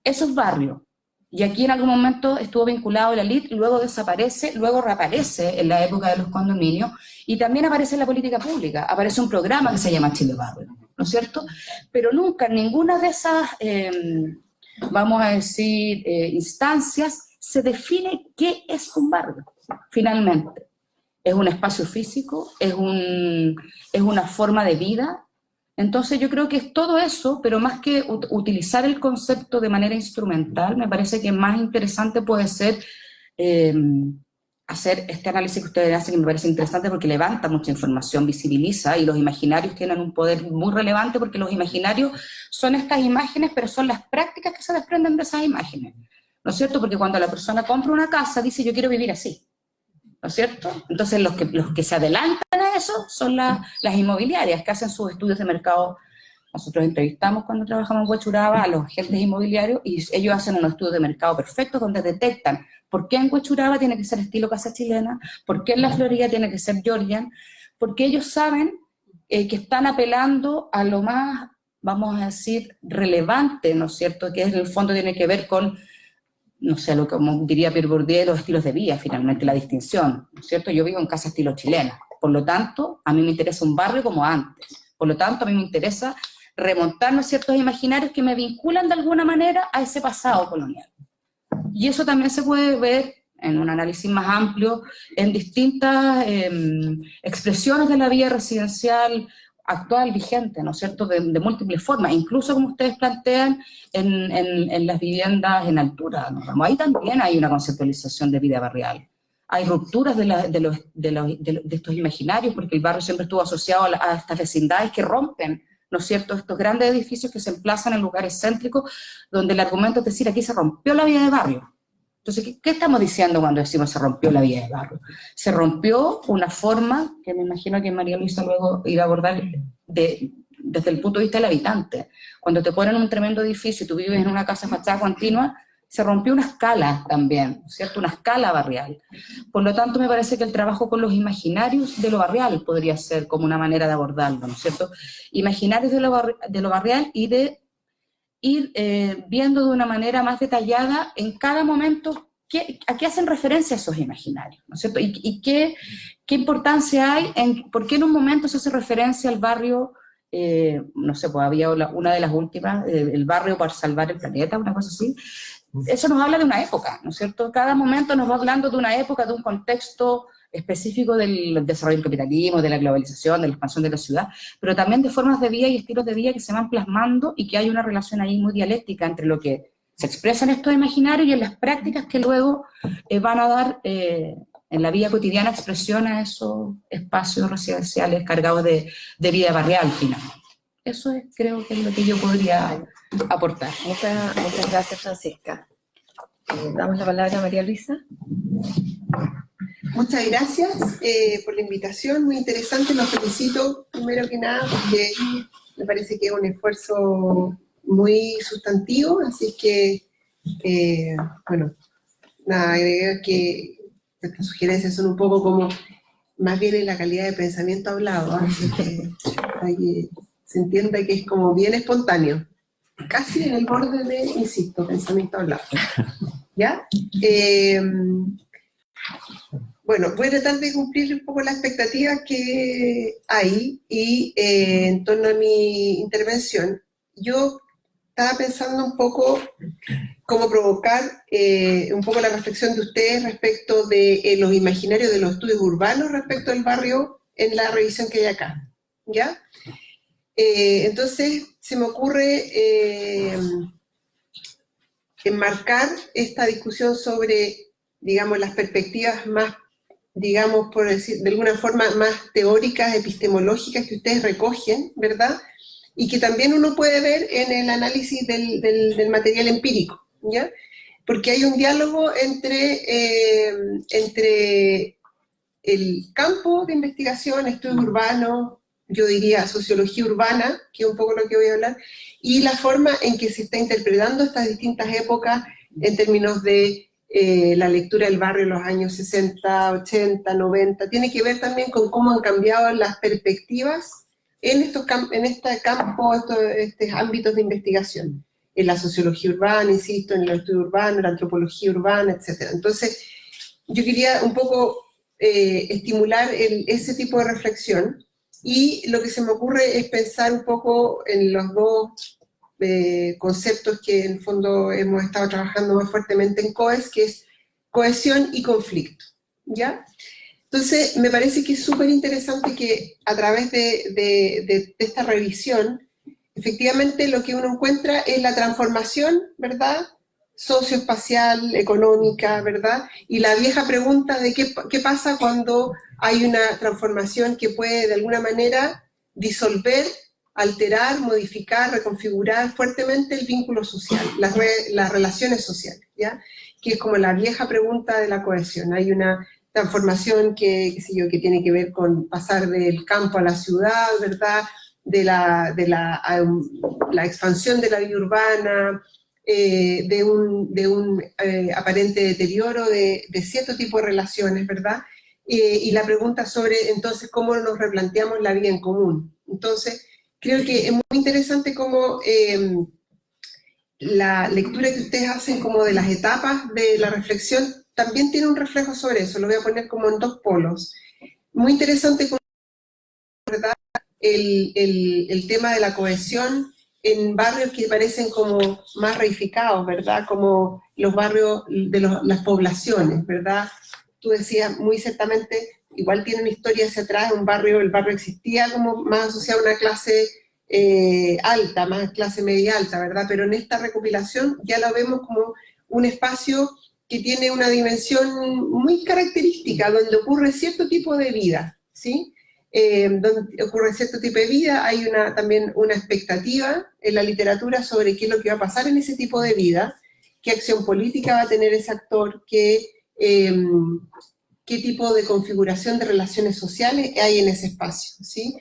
Eso es barrio. Y aquí en algún momento estuvo vinculado a la elite, luego desaparece, luego reaparece en la época de los condominios, y también aparece en la política pública. Aparece un programa que se llama Chile Barrio, ¿no es cierto? Pero nunca en ninguna de esas, vamos a decir, instancias, se define qué es un barrio, finalmente. Es un espacio físico, es una forma de vida. Entonces yo creo que es todo eso, pero más que utilizar el concepto de manera instrumental, me parece que más interesante puede ser hacer este análisis que ustedes hacen, que me parece interesante porque levanta mucha información, visibiliza, y los imaginarios tienen un poder muy relevante porque los imaginarios son estas imágenes, pero son las prácticas que se desprenden de esas imágenes, ¿no es cierto? Porque cuando la persona compra una casa, dice yo quiero vivir así, ¿no es cierto? Entonces los que se adelantan a eso son las inmobiliarias que hacen sus estudios de mercado. Nosotros entrevistamos cuando trabajamos en Huechuraba a los agentes inmobiliarios y ellos hacen unos estudios de mercado perfectos donde detectan por qué en Huechuraba tiene que ser estilo casa chilena, por qué en la Florida tiene que ser Georgian, porque ellos saben que están apelando a lo más, vamos a decir, relevante, ¿no es cierto?, que en el fondo tiene que ver con, no sé, lo que como diría Pierre Bourdieu, los estilos de vida, finalmente, la distinción, ¿no es cierto? Yo vivo en casa estilo chilena, por lo tanto, a mí me interesa un barrio como antes, por lo tanto, a mí me interesa remontarme a ciertos imaginarios que me vinculan de alguna manera a ese pasado colonial. Y eso también se puede ver en un análisis más amplio en distintas expresiones de la vida residencial actual, vigente, ¿no es cierto?, de múltiples formas, incluso como ustedes plantean en las viviendas en altura, ¿no? Ahí también hay una conceptualización de vida barrial. Hay rupturas de estos imaginarios, porque el barrio siempre estuvo asociado a estas vecindades que rompen, ¿no es cierto?, estos grandes edificios que se emplazan en lugares céntricos, donde el argumento es decir, aquí se rompió la vida de barrio. Entonces, ¿qué estamos diciendo cuando decimos se rompió la vida de barrio? Se rompió una forma, que me imagino que María Luisa luego iba a abordar, desde el punto de vista del habitante. Cuando te ponen un tremendo edificio y tú vives en una casa fachada continua, se rompió una escala también, ¿cierto? Una escala barrial. Por lo tanto, me parece que el trabajo con los imaginarios de lo barrial podría ser como una manera de abordarlo, ¿no es cierto? Imaginarios de lo barrial y de ir viendo de una manera más detallada en cada momento a qué hacen referencia esos imaginarios, ¿no es cierto? Y qué importancia hay en por qué en un momento se hace referencia al barrio, no sé, pues había una de las últimas, el barrio para salvar el planeta, una cosa así. Eso nos habla de una época, ¿no es cierto? Cada momento nos va hablando de una época, de un contexto específico del desarrollo del capitalismo, de la globalización, de la expansión de la ciudad, pero también de formas de vida y estilos de vida que se van plasmando y que hay una relación ahí muy dialéctica entre lo que se expresa en estos imaginarios y en las prácticas que luego van a dar en la vida cotidiana expresión a esos espacios residenciales cargados de vida barrial, finalmente. Eso creo que es lo que yo podría aportar. Muchas gracias, Francisca. Damos la palabra a María Luisa. Muchas gracias por la invitación, muy interesante, los felicito primero que nada porque me parece que es un esfuerzo muy sustantivo, así que, bueno, nada, agregar que estas sugerencias son un poco como, más bien en la calidad de pensamiento hablado, así que hay que se entienda que es como bien espontáneo, casi en el borde de, insisto, pensamiento hablado. ¿Ya? Bueno, voy a tratar de cumplir un poco las expectativas que hay y en torno a mi intervención, yo estaba pensando un poco cómo provocar un poco la reflexión de ustedes respecto de los imaginarios de los estudios urbanos respecto al barrio en la revisión que hay acá, ¿ya? Entonces, se me ocurre enmarcar esta discusión sobre, digamos, las perspectivas más, digamos, por decir, de alguna forma más teóricas, epistemológicas que ustedes recogen, ¿verdad? Y que también uno puede ver en el análisis del material empírico, ¿ya? Porque hay un diálogo entre el campo de investigación, estudios urbanos, yo diría sociología urbana, que es un poco lo que voy a hablar, y la forma en que se está interpretando estas distintas épocas en términos de la lectura del barrio en los años 60, 80, 90, tiene que ver también con cómo han cambiado las perspectivas en estos campos, estos ámbitos de investigación, en la sociología urbana, insisto, en el estudio urbano, en la antropología urbana, etc. Entonces, yo quería un poco estimular ese tipo de reflexión, y lo que se me ocurre es pensar un poco en los dos conceptos que en el fondo hemos estado trabajando más fuertemente en COES, que es cohesión y conflicto, ¿ya? Entonces, me parece que es súper interesante que a través de esta revisión, efectivamente lo que uno encuentra es la transformación, ¿verdad?, socioespacial, económica, ¿verdad? Y la vieja pregunta de qué pasa cuando hay una transformación que puede de alguna manera disolver, alterar, modificar, reconfigurar fuertemente el vínculo social, las relaciones sociales, ¿ya? Que es como la vieja pregunta de la cohesión. Hay una transformación que tiene que ver con pasar del campo a la ciudad, ¿verdad? De la expansión de la vida urbana, de un aparente deterioro de cierto tipo de relaciones, ¿verdad? Y la pregunta sobre, entonces, cómo nos replanteamos la vida en común. Entonces, creo que es muy interesante cómo la lectura que ustedes hacen como de las etapas de la reflexión también tiene un reflejo sobre eso. Lo voy a poner como en dos polos. Muy interesante, ¿verdad? El tema de la cohesión en barrios que parecen como más reificados, ¿verdad? Como los barrios de las poblaciones, ¿verdad? Tú decías muy ciertamente, igual tiene una historia hacia atrás, el barrio existía como más asociado a una clase alta, más clase media alta, ¿verdad? Pero en esta recopilación ya la vemos como un espacio que tiene una dimensión muy característica, donde ocurre cierto tipo de vida, ¿sí? Donde ocurre cierto tipo de vida, hay también una expectativa en la literatura sobre qué es lo que va a pasar en ese tipo de vida, qué acción política va a tener ese actor, qué tipo de configuración de relaciones sociales hay en ese espacio, ¿sí?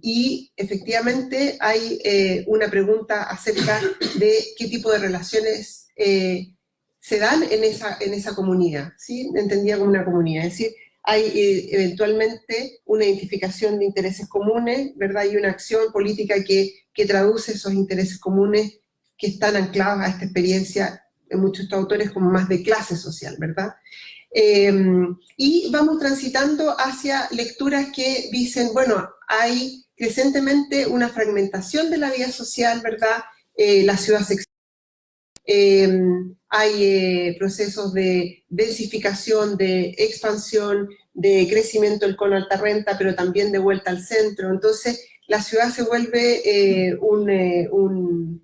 Y efectivamente hay una pregunta acerca de qué tipo de relaciones se dan en esa comunidad, ¿sí? Entendida como una comunidad, es decir, hay eventualmente una identificación de intereses comunes, ¿verdad? Y una acción política que traduce esos intereses comunes que están anclados a esta experiencia de muchos autores como más de clase social, ¿verdad? Y vamos transitando hacia lecturas que dicen, bueno, hay crecientemente una fragmentación de la vida social, ¿verdad? La ciudad se hay procesos de densificación, de expansión, de crecimiento del cono alta renta, pero también de vuelta al centro. Entonces, la ciudad se vuelve en un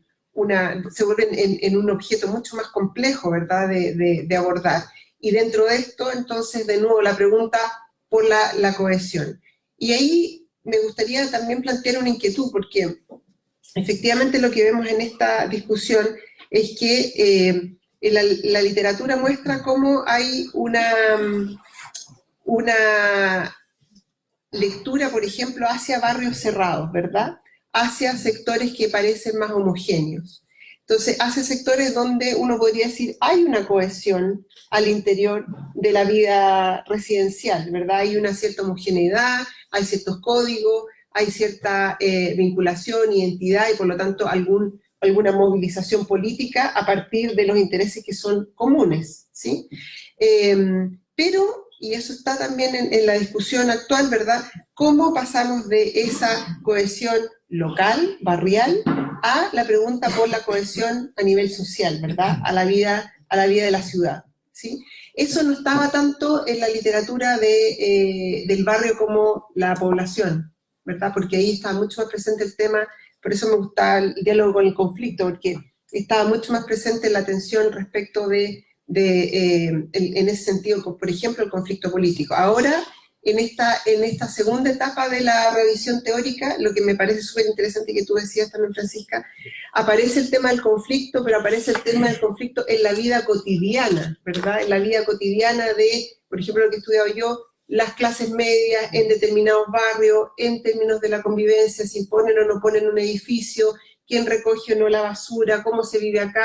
objeto mucho más complejo, ¿verdad?, de abordar. Y dentro de esto, entonces, de nuevo, la pregunta por la cohesión. Y ahí me gustaría también plantear una inquietud, porque efectivamente lo que vemos en esta discusión es que la literatura muestra cómo hay una lectura, por ejemplo, hacia barrios cerrados, ¿verdad? Hacia sectores que parecen más homogéneos. Entonces, hacia sectores donde uno podría decir hay una cohesión al interior de la vida residencial, ¿verdad? Hay una cierta homogeneidad, hay ciertos códigos, hay cierta vinculación, identidad y por lo tanto alguna movilización política a partir de los intereses que son comunes, ¿sí? Pero, y eso está también en la discusión actual, ¿verdad? ¿Cómo pasamos de esa cohesión local, barrial, a la pregunta por la cohesión a nivel social, ¿verdad? A la vida de la ciudad, ¿sí? Eso no estaba tanto en la literatura del barrio como la población, ¿verdad? Porque ahí está mucho más presente el tema, por eso me gusta el diálogo con el conflicto, porque estaba mucho más presente la tensión respecto en ese sentido, por ejemplo, el conflicto político. Ahora, en esta segunda etapa de la revisión teórica, lo que me parece súper interesante que tú decías también, Francisca, aparece el tema del conflicto, pero aparece el tema del conflicto en la vida cotidiana, ¿verdad? En la vida cotidiana de, por ejemplo, lo que he estudiado yo, las clases medias en determinados barrios, en términos de la convivencia, si ponen o no ponen un edificio, quién recoge o no la basura, cómo se vive acá,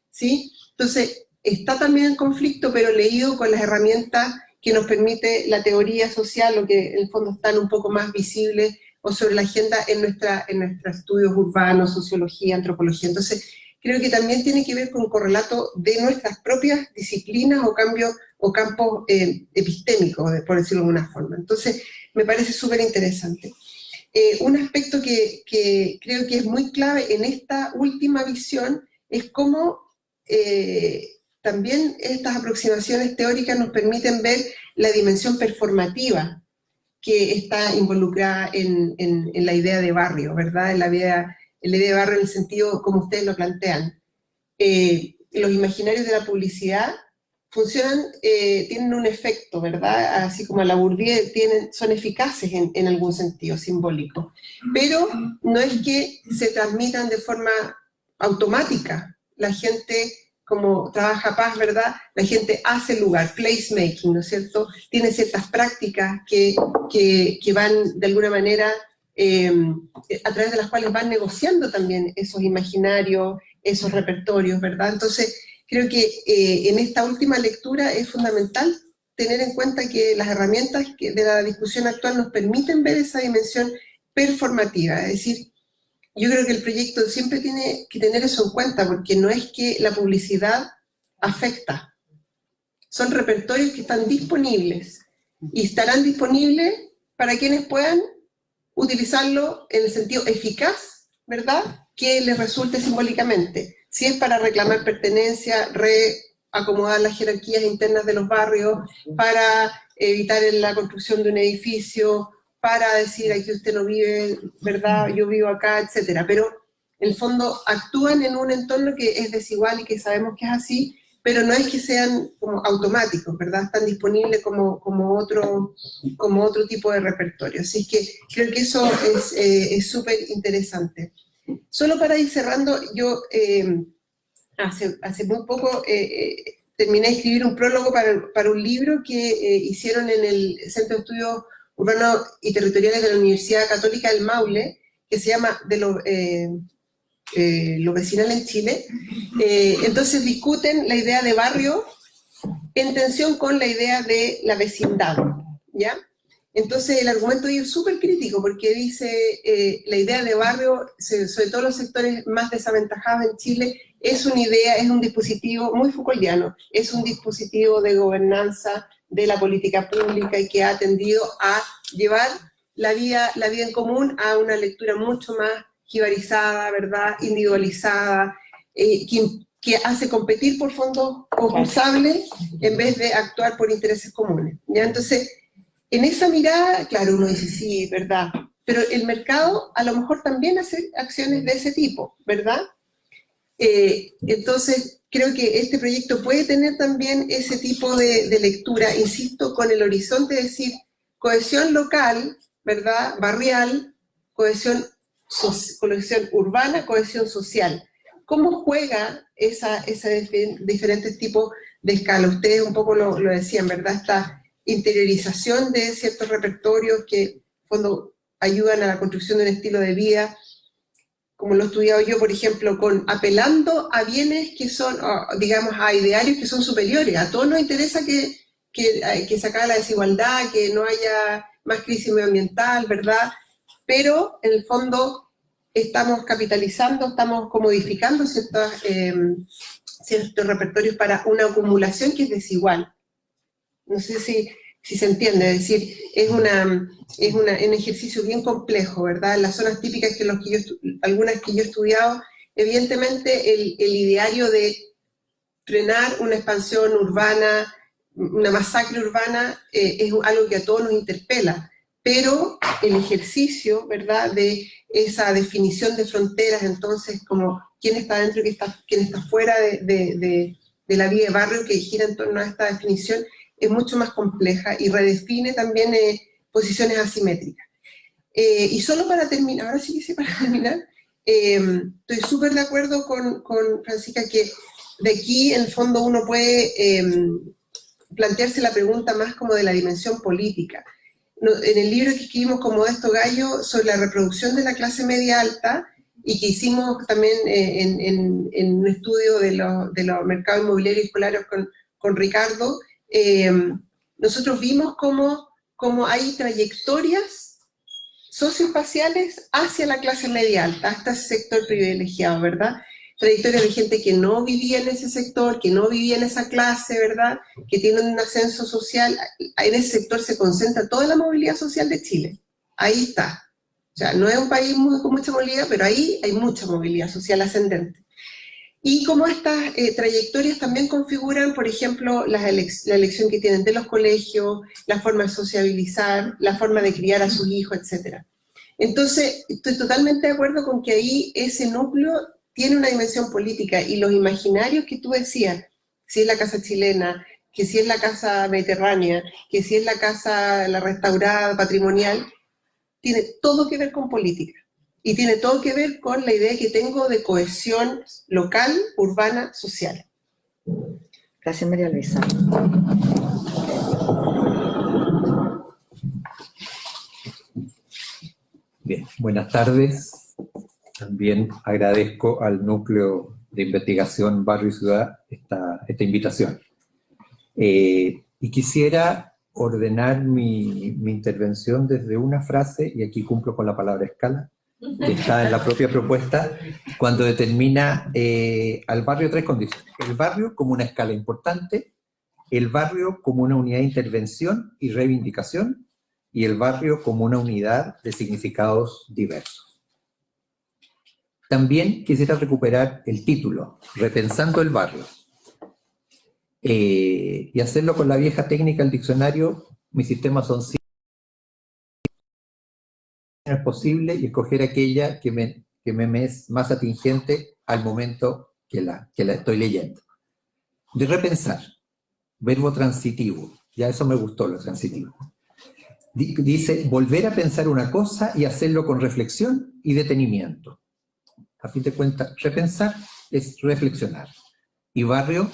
¿sí? Entonces, está también el conflicto, pero leído con las herramientas que nos permite la teoría social, o que en el fondo están un poco más visibles o sobre la agenda en nuestros estudios urbanos, sociología, antropología. Entonces, creo que también tiene que ver con un correlato de nuestras propias disciplinas o campos epistémicos, por decirlo de alguna forma. Entonces, me parece súper interesante. Un aspecto que creo que es muy clave en esta última visión es cómo también estas aproximaciones teóricas nos permiten ver la dimensión performativa que está involucrada en la idea de barrio, ¿verdad? En la idea de barrio en el sentido como ustedes lo plantean. los imaginarios de la publicidad funcionan, tienen un efecto, ¿verdad? Así como la Bourdieu, son eficaces en algún sentido simbólico, pero no es que se transmitan de forma automática. La gente, como trabaja Paz, ¿verdad? La gente hace lugar, placemaking, ¿no es cierto? Tiene ciertas prácticas que van de alguna manera, a través de las cuales van negociando también esos imaginarios, esos repertorios, ¿verdad? Entonces, creo que en esta última lectura es fundamental tener en cuenta que las herramientas de la discusión actual nos permiten ver esa dimensión performativa, es decir, yo creo que el proyecto siempre tiene que tener eso en cuenta, porque no es que la publicidad afecta, son repertorios que están disponibles y estarán disponibles para quienes puedan utilizarlo en el sentido eficaz, ¿verdad?, que les resulte simbólicamente. Si es para reclamar pertenencia, reacomodar las jerarquías internas de los barrios, para evitar la construcción de un edificio, para decir aquí usted no vive, ¿verdad?, yo vivo acá, etcétera. Pero en el fondo actúan en un entorno que es desigual y que sabemos que es así, pero no es que sean como automáticos, ¿verdad? Están disponibles como otro tipo de repertorio. Así que creo que eso es súper interesante. Solo para ir cerrando, yo hace muy poco terminé de escribir un prólogo para un libro que hicieron en el Centro de Estudios Urbanos y Territoriales de la Universidad Católica del Maule, que se llama lo vecinal en Chile. Entonces discuten la idea de barrio en tensión con la idea de la vecindad, ¿ya? Entonces el argumento es súper crítico, porque dice la idea de barrio, sobre todo los sectores más desaventajados en Chile, es una idea, es un dispositivo muy Foucaultiano, es un dispositivo de gobernanza de la política pública y que ha tendido a llevar la vida en común a una lectura mucho más jibarizada, ¿verdad?, individualizada, que hace competir por fondos concursables en vez de actuar por intereses comunes, ¿ya? Entonces, en esa mirada, claro, uno dice, sí, ¿verdad? Pero el mercado a lo mejor también hace acciones de ese tipo, ¿verdad? Entonces, creo que este proyecto puede tener también ese tipo de lectura, insisto, con el horizonte de decir cohesión local, ¿verdad?, barrial, cohesión urbana, cohesión social. ¿Cómo juega esa diferentes tipos de escala? Ustedes un poco lo decían, ¿verdad? Esta interiorización de ciertos repertorios que, cuando ayudan a la construcción de un estilo de vida, como lo he estudiado yo, por ejemplo, apelando a bienes que son, digamos, a idearios que son superiores. A todos nos interesa que se acabe la desigualdad, que no haya más crisis medioambiental, ¿verdad? Pero, en el fondo, estamos capitalizando, estamos comodificando ciertos repertorios para una acumulación que es desigual. No sé si se entiende, es decir, es un ejercicio bien complejo, ¿verdad? Las zonas típicas algunas que yo he estudiado, evidentemente el ideario de frenar una expansión urbana, una masacre urbana, es algo que a todos nos interpela, pero el ejercicio, ¿verdad?, de esa definición de fronteras, entonces, como quién está dentro y quién está fuera de la vida de barrio que gira en torno a esta definición, es mucho más compleja y redefine también posiciones asimétricas. Y solo para terminar, ahora sí que sí, para terminar, estoy súper de acuerdo con Francisca que de aquí, en el fondo, uno puede plantearse la pregunta más como de la dimensión política. En el libro que escribimos con Modesto Gallo sobre la reproducción de la clase media alta, y que hicimos también en un estudio de los mercados inmobiliarios escolares con Ricardo, nosotros vimos cómo hay trayectorias socioespaciales hacia la clase media alta, hasta ese sector privilegiado, ¿verdad? Trayectorias de gente que no vivía en ese sector, que no vivía en esa clase, ¿verdad?, que tiene un ascenso social. En ese sector se concentra toda la movilidad social de Chile. Ahí está. O sea, no es un país con mucha movilidad, pero ahí hay mucha movilidad social ascendente. Y cómo estas trayectorias también configuran, por ejemplo, la elección que tienen de los colegios, la forma de sociabilizar, la forma de criar a sus hijos, etc. Entonces, estoy totalmente de acuerdo con que ahí ese núcleo tiene una dimensión política, y los imaginarios que tú decías, si es la casa chilena, que si es la casa mediterránea, que si es la casa, la restaurada, patrimonial, tiene todo que ver con política. Y tiene todo que ver con la idea que tengo de cohesión local, urbana, social. Gracias, María Luisa. Bien, buenas tardes. También agradezco al Núcleo de Investigación Barrio y Ciudad esta invitación. Y quisiera ordenar mi intervención desde una frase, y aquí cumplo con la palabra escala, que está en la propia propuesta, cuando determina al barrio tres condiciones. El barrio como una escala importante, el barrio como una unidad de intervención y reivindicación, y el barrio como una unidad de significados diversos. También quisiera recuperar el título, Repensando el barrio, y hacerlo con la vieja técnica del diccionario. Mis sistemas son 5 es posible, y escoger aquella que me es más atingente al momento que la estoy leyendo. De repensar, verbo transitivo, ya eso me gustó, lo transitivo. Dice, volver a pensar una cosa y hacerlo con reflexión y detenimiento. A fin de cuentas, repensar es reflexionar. Y barrio,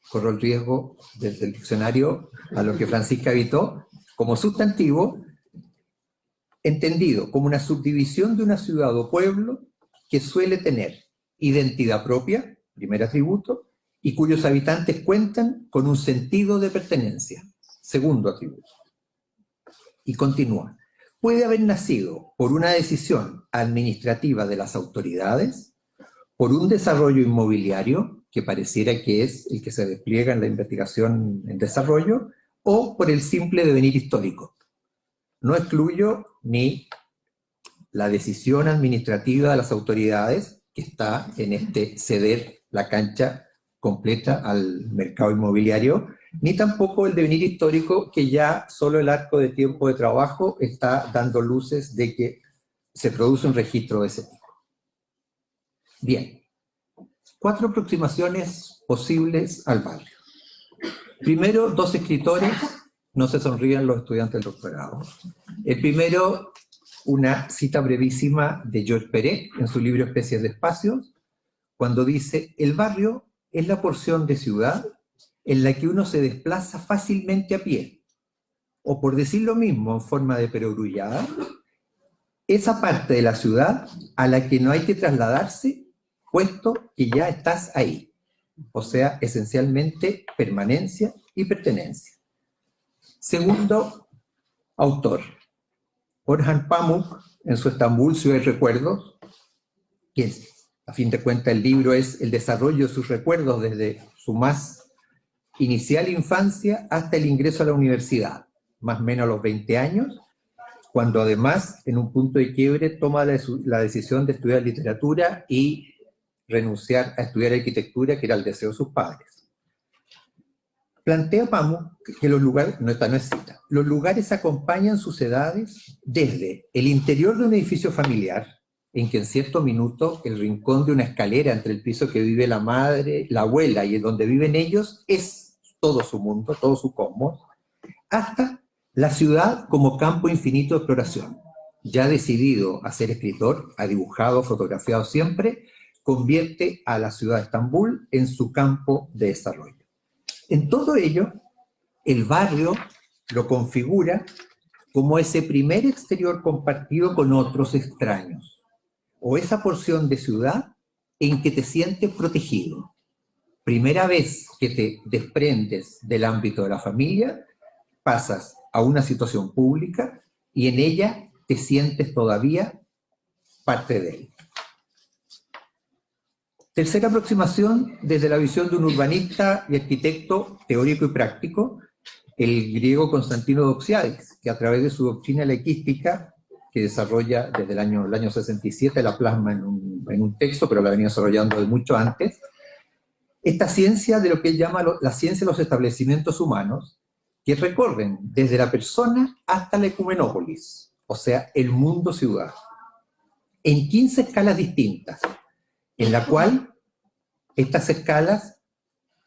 corro el riesgo desde el diccionario a lo que Francisca evitó, como sustantivo, entendido como una subdivisión de una ciudad o pueblo que suele tener identidad propia, primer atributo, y cuyos habitantes cuentan con un sentido de pertenencia, segundo atributo. Y continúa. Puede haber nacido por una decisión administrativa de las autoridades, por un desarrollo inmobiliario, que pareciera que es el que se despliega en la investigación en desarrollo, o por el simple devenir histórico. No excluyo ni la decisión administrativa de las autoridades, que está en este ceder la cancha completa al mercado inmobiliario, ni tampoco el devenir histórico, que ya solo el arco de tiempo de trabajo está dando luces de que se produce un registro de ese tipo. Bien, 4 aproximaciones posibles al barrio. Primero, 2 escritores, no se sonrían los estudiantes del doctorado. El primero, una cita brevísima de Georges Perec en su libro Especies de Espacios, cuando dice, el barrio es la porción de ciudad en la que uno se desplaza fácilmente a pie, o por decir lo mismo en forma de perogrullada, esa parte de la ciudad a la que no hay que trasladarse, puesto que ya estás ahí. O sea, esencialmente permanencia y pertenencia. Segundo autor, Orhan Pamuk, en su Estambul, Ciudad de Recuerdos, que a fin de cuentas el libro es el desarrollo de sus recuerdos desde su más inicial infancia hasta el ingreso a la universidad, más o menos a los 20 años, cuando además, en un punto de quiebre, toma la decisión de estudiar literatura y renunciar a estudiar arquitectura, que era el deseo de sus padres. Plantea Pamuk que los lugares, no es cita, los lugares acompañan sus edades desde el interior de un edificio familiar, en que en cierto minuto el rincón de una escalera entre el piso que vive la madre, la abuela y donde viven ellos es todo su mundo, todo su cosmos, hasta la ciudad como campo infinito de exploración. Ya decidido a ser escritor, ha dibujado, fotografiado siempre, convierte a la ciudad de Estambul en su campo de desarrollo. En todo ello, el barrio lo configura como ese primer exterior compartido con otros extraños, o esa porción de ciudad en que te sientes protegido. Primera vez que te desprendes del ámbito de la familia, pasas a una situación pública y en ella te sientes todavía parte de él. Tercera aproximación, desde la visión de un urbanista y arquitecto teórico y práctico, el griego Constantino Doxiadis, que a través de su doctrina laiquística, que desarrolla desde el año 67, la plasma en un texto, pero la venía desarrollando de mucho antes, esta ciencia de lo que él llama la ciencia de los establecimientos humanos, que recorren desde la persona hasta la ecumenópolis, o sea, el mundo ciudad, en 15 escalas distintas, en la cual estas escalas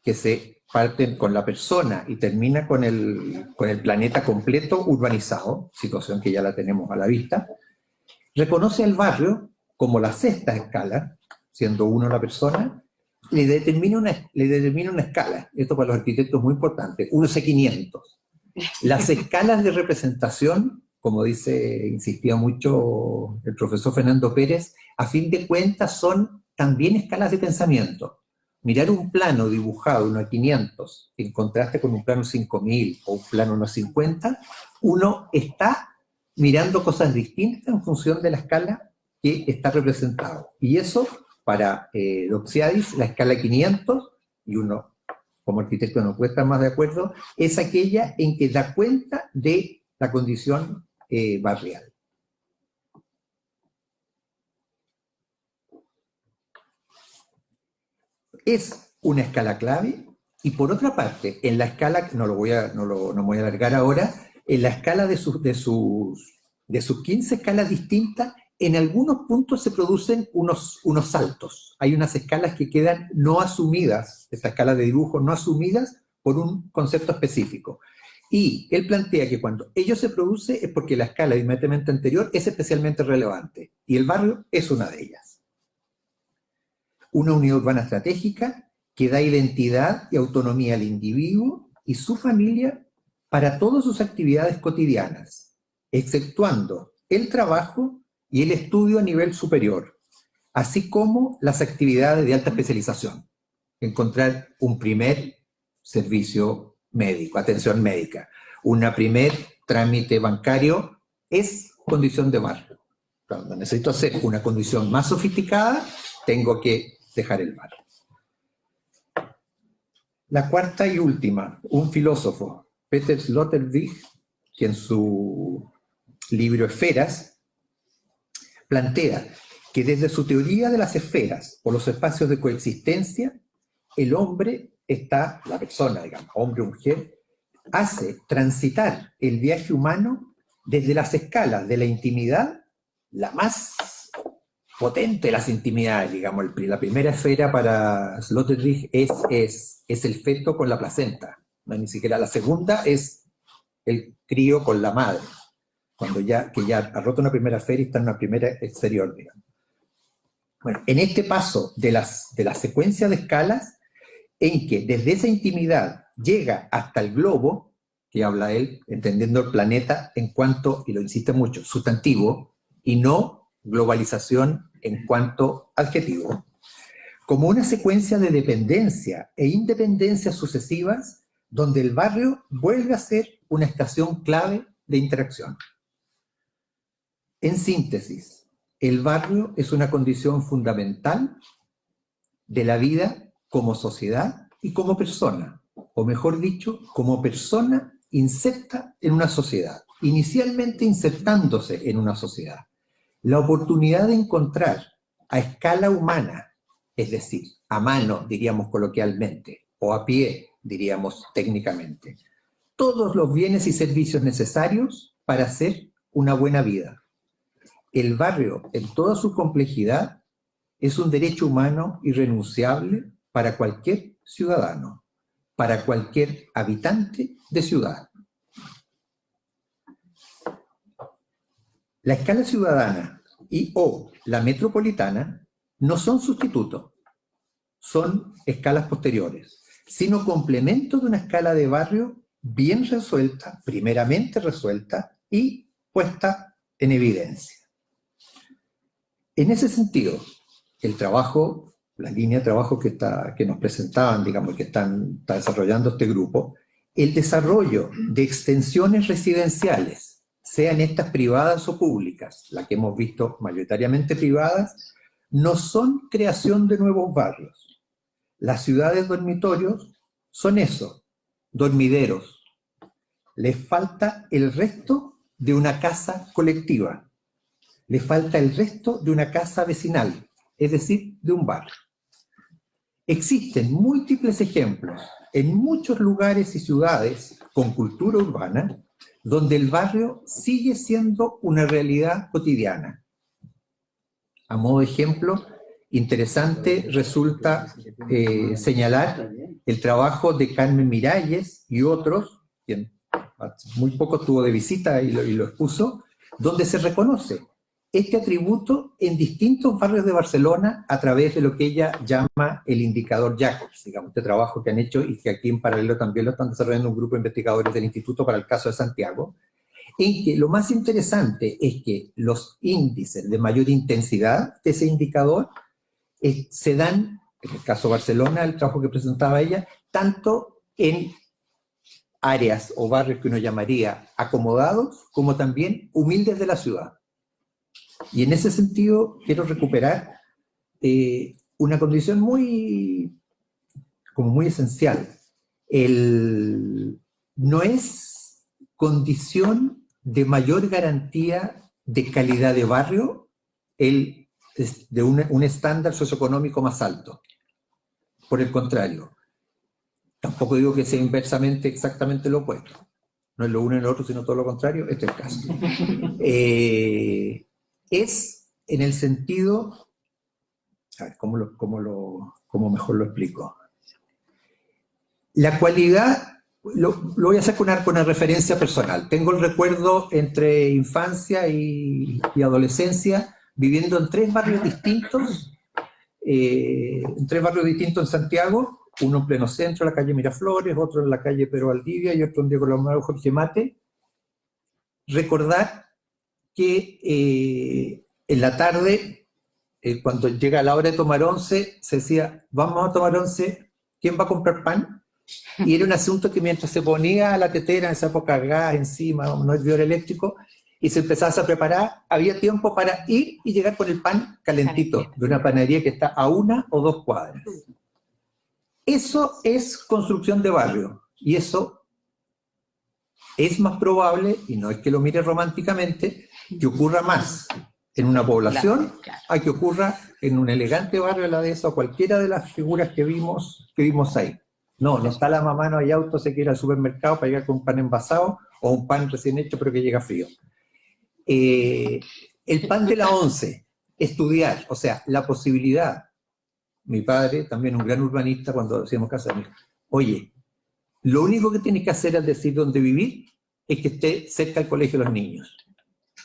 que se parten con la persona y termina con el planeta completo urbanizado, situación que ya la tenemos a la vista, reconoce al barrio como la sexta escala, siendo uno la persona, le determina una escala. Esto para los arquitectos es muy importante, 1C500. Las escalas de representación, como insistía mucho el profesor Fernando Pérez, a fin de cuentas son también escalas de pensamiento. Mirar un plano dibujado 1:500 en contraste con un plano 5000 o un plano 1:50, uno está mirando cosas distintas en función de la escala que está representado. Y eso, para Doxiadis, la escala 500, y uno como arquitecto no puede estar más de acuerdo, es aquella en que da cuenta de la condición barrial. Es una escala clave, y por otra parte, en la escala, no me voy a alargar ahora, en la escala de sus 15 escalas distintas, en algunos puntos se producen unos saltos. Hay unas escalas que quedan no asumidas, esta escala de dibujo no asumidas por un concepto específico. Y él plantea que cuando ello se produce es porque la escala inmediatamente anterior es especialmente relevante, y el barrio es una de ellas. Una unidad urbana estratégica que da identidad y autonomía al individuo y su familia para todas sus actividades cotidianas, exceptuando el trabajo y el estudio a nivel superior, así como las actividades de alta especialización. Encontrar un primer servicio médico, atención médica, un primer trámite bancario es condición de barrio. Cuando necesito hacer una condición más sofisticada, tengo que dejar el barrio. La cuarta y última, un filósofo, Peter Sloterdijk, que en su libro Esferas, plantea que desde su teoría de las esferas o los espacios de coexistencia, el hombre la persona, digamos, hombre o mujer, hace transitar el viaje humano desde las escalas de la intimidad, la más potente de las intimidades, digamos, la primera esfera para Sloterdijk es el feto con la placenta, no, ni siquiera la segunda es el crío con la madre, cuando ya ha roto una primera esfera y está en una primera exterior, digamos. Bueno, en este paso de la secuencia de escalas, en que desde esa intimidad llega hasta el globo, que habla él, entendiendo el planeta en cuanto, y lo insiste mucho, sustantivo, y no globalización en cuanto adjetivo, como una secuencia de dependencia e independencia sucesivas, donde el barrio vuelve a ser una estación clave de interacción. En síntesis, el barrio es una condición fundamental de la vida como sociedad y como persona, o mejor dicho, como persona inserta en una sociedad, inicialmente insertándose en una sociedad. La oportunidad de encontrar a escala humana, es decir, a mano, diríamos coloquialmente, o a pie, diríamos técnicamente, todos los bienes y servicios necesarios para hacer una buena vida. El barrio, en toda su complejidad, es un derecho humano irrenunciable para cualquier ciudadano, para cualquier habitante de ciudad. La escala ciudadana o la metropolitana no son sustitutos, son escalas posteriores, sino complemento de una escala de barrio bien resuelta, primeramente resuelta y puesta en evidencia. En ese sentido, el trabajo, la línea de trabajo que nos presentaban, digamos, que está desarrollando este grupo, el desarrollo de extensiones residenciales, sean estas privadas o públicas, las que hemos visto mayoritariamente privadas, no son creación de nuevos barrios. Las ciudades dormitorios son eso, dormideros. Les falta el resto de una casa colectiva, les falta el resto de una casa vecinal, es decir, de un barrio. Existen múltiples ejemplos en muchos lugares y ciudades con cultura urbana donde el barrio sigue siendo una realidad cotidiana. A modo de ejemplo, Interesante resulta señalar el trabajo de Carmen Miralles y otros, quien muy poco estuvo de visita y lo expuso, donde se reconoce este atributo en distintos barrios de Barcelona a través de lo que ella llama el indicador Jacobs, digamos, este trabajo que han hecho y que aquí en paralelo también lo están desarrollando un grupo de investigadores del Instituto para el caso de Santiago, en que lo más interesante es que los índices de mayor intensidad de ese indicador se dan, en el caso de Barcelona, el trabajo que presentaba ella, tanto en áreas o barrios que uno llamaría acomodados, como también humildes de la ciudad. Y en ese sentido quiero recuperar una condición muy esencial. No es condición de mayor garantía de calidad de barrio de un estándar socioeconómico más alto. Por el contrario, tampoco digo que sea inversamente exactamente lo opuesto. No es lo uno y lo otro, sino todo lo contrario. Este es el caso. Es en el sentido... A ver, ¿cómo mejor lo explico? La cualidad... Lo voy a hacer con una referencia personal. Tengo el recuerdo entre infancia y adolescencia viviendo en 3 barrios distintos, en Santiago, uno en pleno centro, la calle Miraflores, otro en la calle Pedro Valdivia y otro en Diego Lombardo Jorge Mate. Recordar que en la tarde, cuando llega la hora de tomar once, se decía, vamos a tomar once, ¿quién va a comprar pan? Y era un asunto que mientras se ponía la tetera, en esa época gas encima, no hervidor eléctrico, y se empezaba a preparar, había tiempo para ir y llegar con el pan calentito de una panadería que está a 1 o 2 cuadras. Eso es construcción de barrio, y eso es más probable, y no es que lo mire románticamente, que ocurra más en una población a que ocurra en un elegante barrio de la dehesa o cualquiera de las figuras que vimos ahí. No está la mamá, no hay auto, se quiere ir al supermercado para llegar con un pan envasado o un pan recién hecho pero que llega frío. El pan de la once, estudiar, o sea, la posibilidad. Mi padre, también un gran urbanista, cuando decíamos casa, me dijo, oye, lo único que tienes que hacer al decir dónde vivir es que esté cerca del colegio de los niños.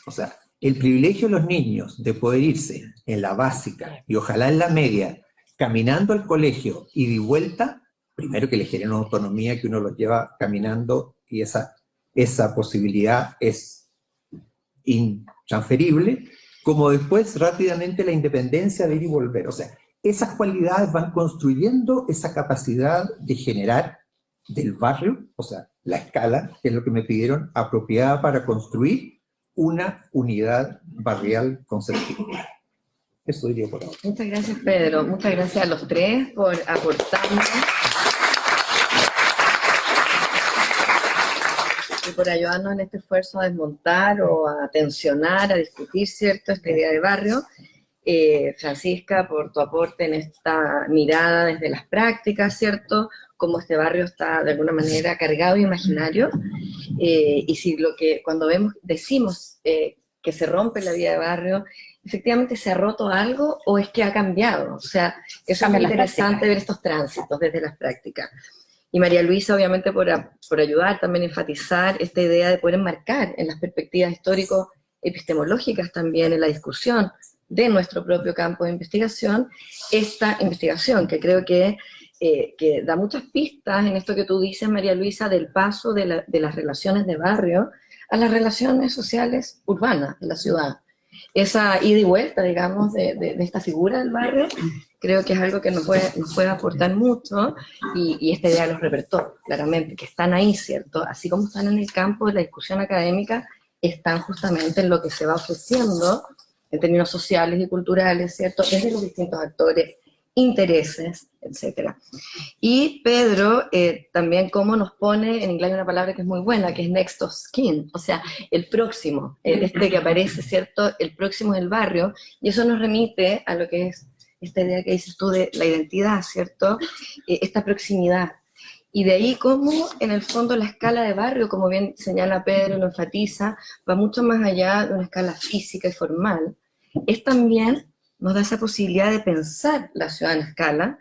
O sea, el privilegio de los niños de poder irse en la básica y ojalá en la media, caminando al colegio y de vuelta, primero que les genera una autonomía que uno los lleva caminando y esa posibilidad es intransferible, como después rápidamente la independencia de ir y volver. O sea, esas cualidades van construyendo esa capacidad de generar del barrio, o sea, la escala, que es lo que me pidieron, apropiada para construir una unidad barrial conceptual. Eso diría por ahora. Muchas gracias, Pedro. Muchas gracias a los 3 por aportarnos y por ayudarnos en este esfuerzo a desmontar o a tensionar, a discutir, ¿cierto?, esta idea de barrio. Francisca, por tu aporte en esta mirada desde las prácticas, ¿cierto?, cómo este barrio está de alguna manera cargado de imaginario, y si cuando decimos que se rompe la vida de barrio, efectivamente se ha roto algo o es que ha cambiado. O sea, eso es muy interesante ver estos tránsitos desde las prácticas. Y María Luisa, obviamente, por ayudar también a enfatizar esta idea de poder enmarcar en las perspectivas histórico-epistemológicas también en la discusión de nuestro propio campo de investigación, esta investigación que creo que da muchas pistas en esto que tú dices, María Luisa, del paso de las relaciones de barrio a las relaciones sociales urbanas de la ciudad. Esa ida y vuelta, digamos, de esta figura del barrio, creo que es algo que nos puede aportar mucho, y esta idea los repertorios, claramente, que están ahí, ¿cierto? Así como están en el campo de la discusión académica, están justamente en lo que se va ofreciendo en términos sociales y culturales, ¿cierto?, desde los distintos actores, intereses, etc. Y Pedro también cómo nos pone, en inglés hay una palabra que es muy buena, que es next of kin, o sea, el próximo, que aparece, ¿cierto?, el próximo es el barrio, y eso nos remite a lo que es esta idea que dices tú de la identidad, ¿cierto?, esta proximidad. Y de ahí cómo, en el fondo, la escala de barrio, como bien señala Pedro, lo enfatiza, va mucho más allá de una escala física y formal. Es también nos da esa posibilidad de pensar la ciudad en escala,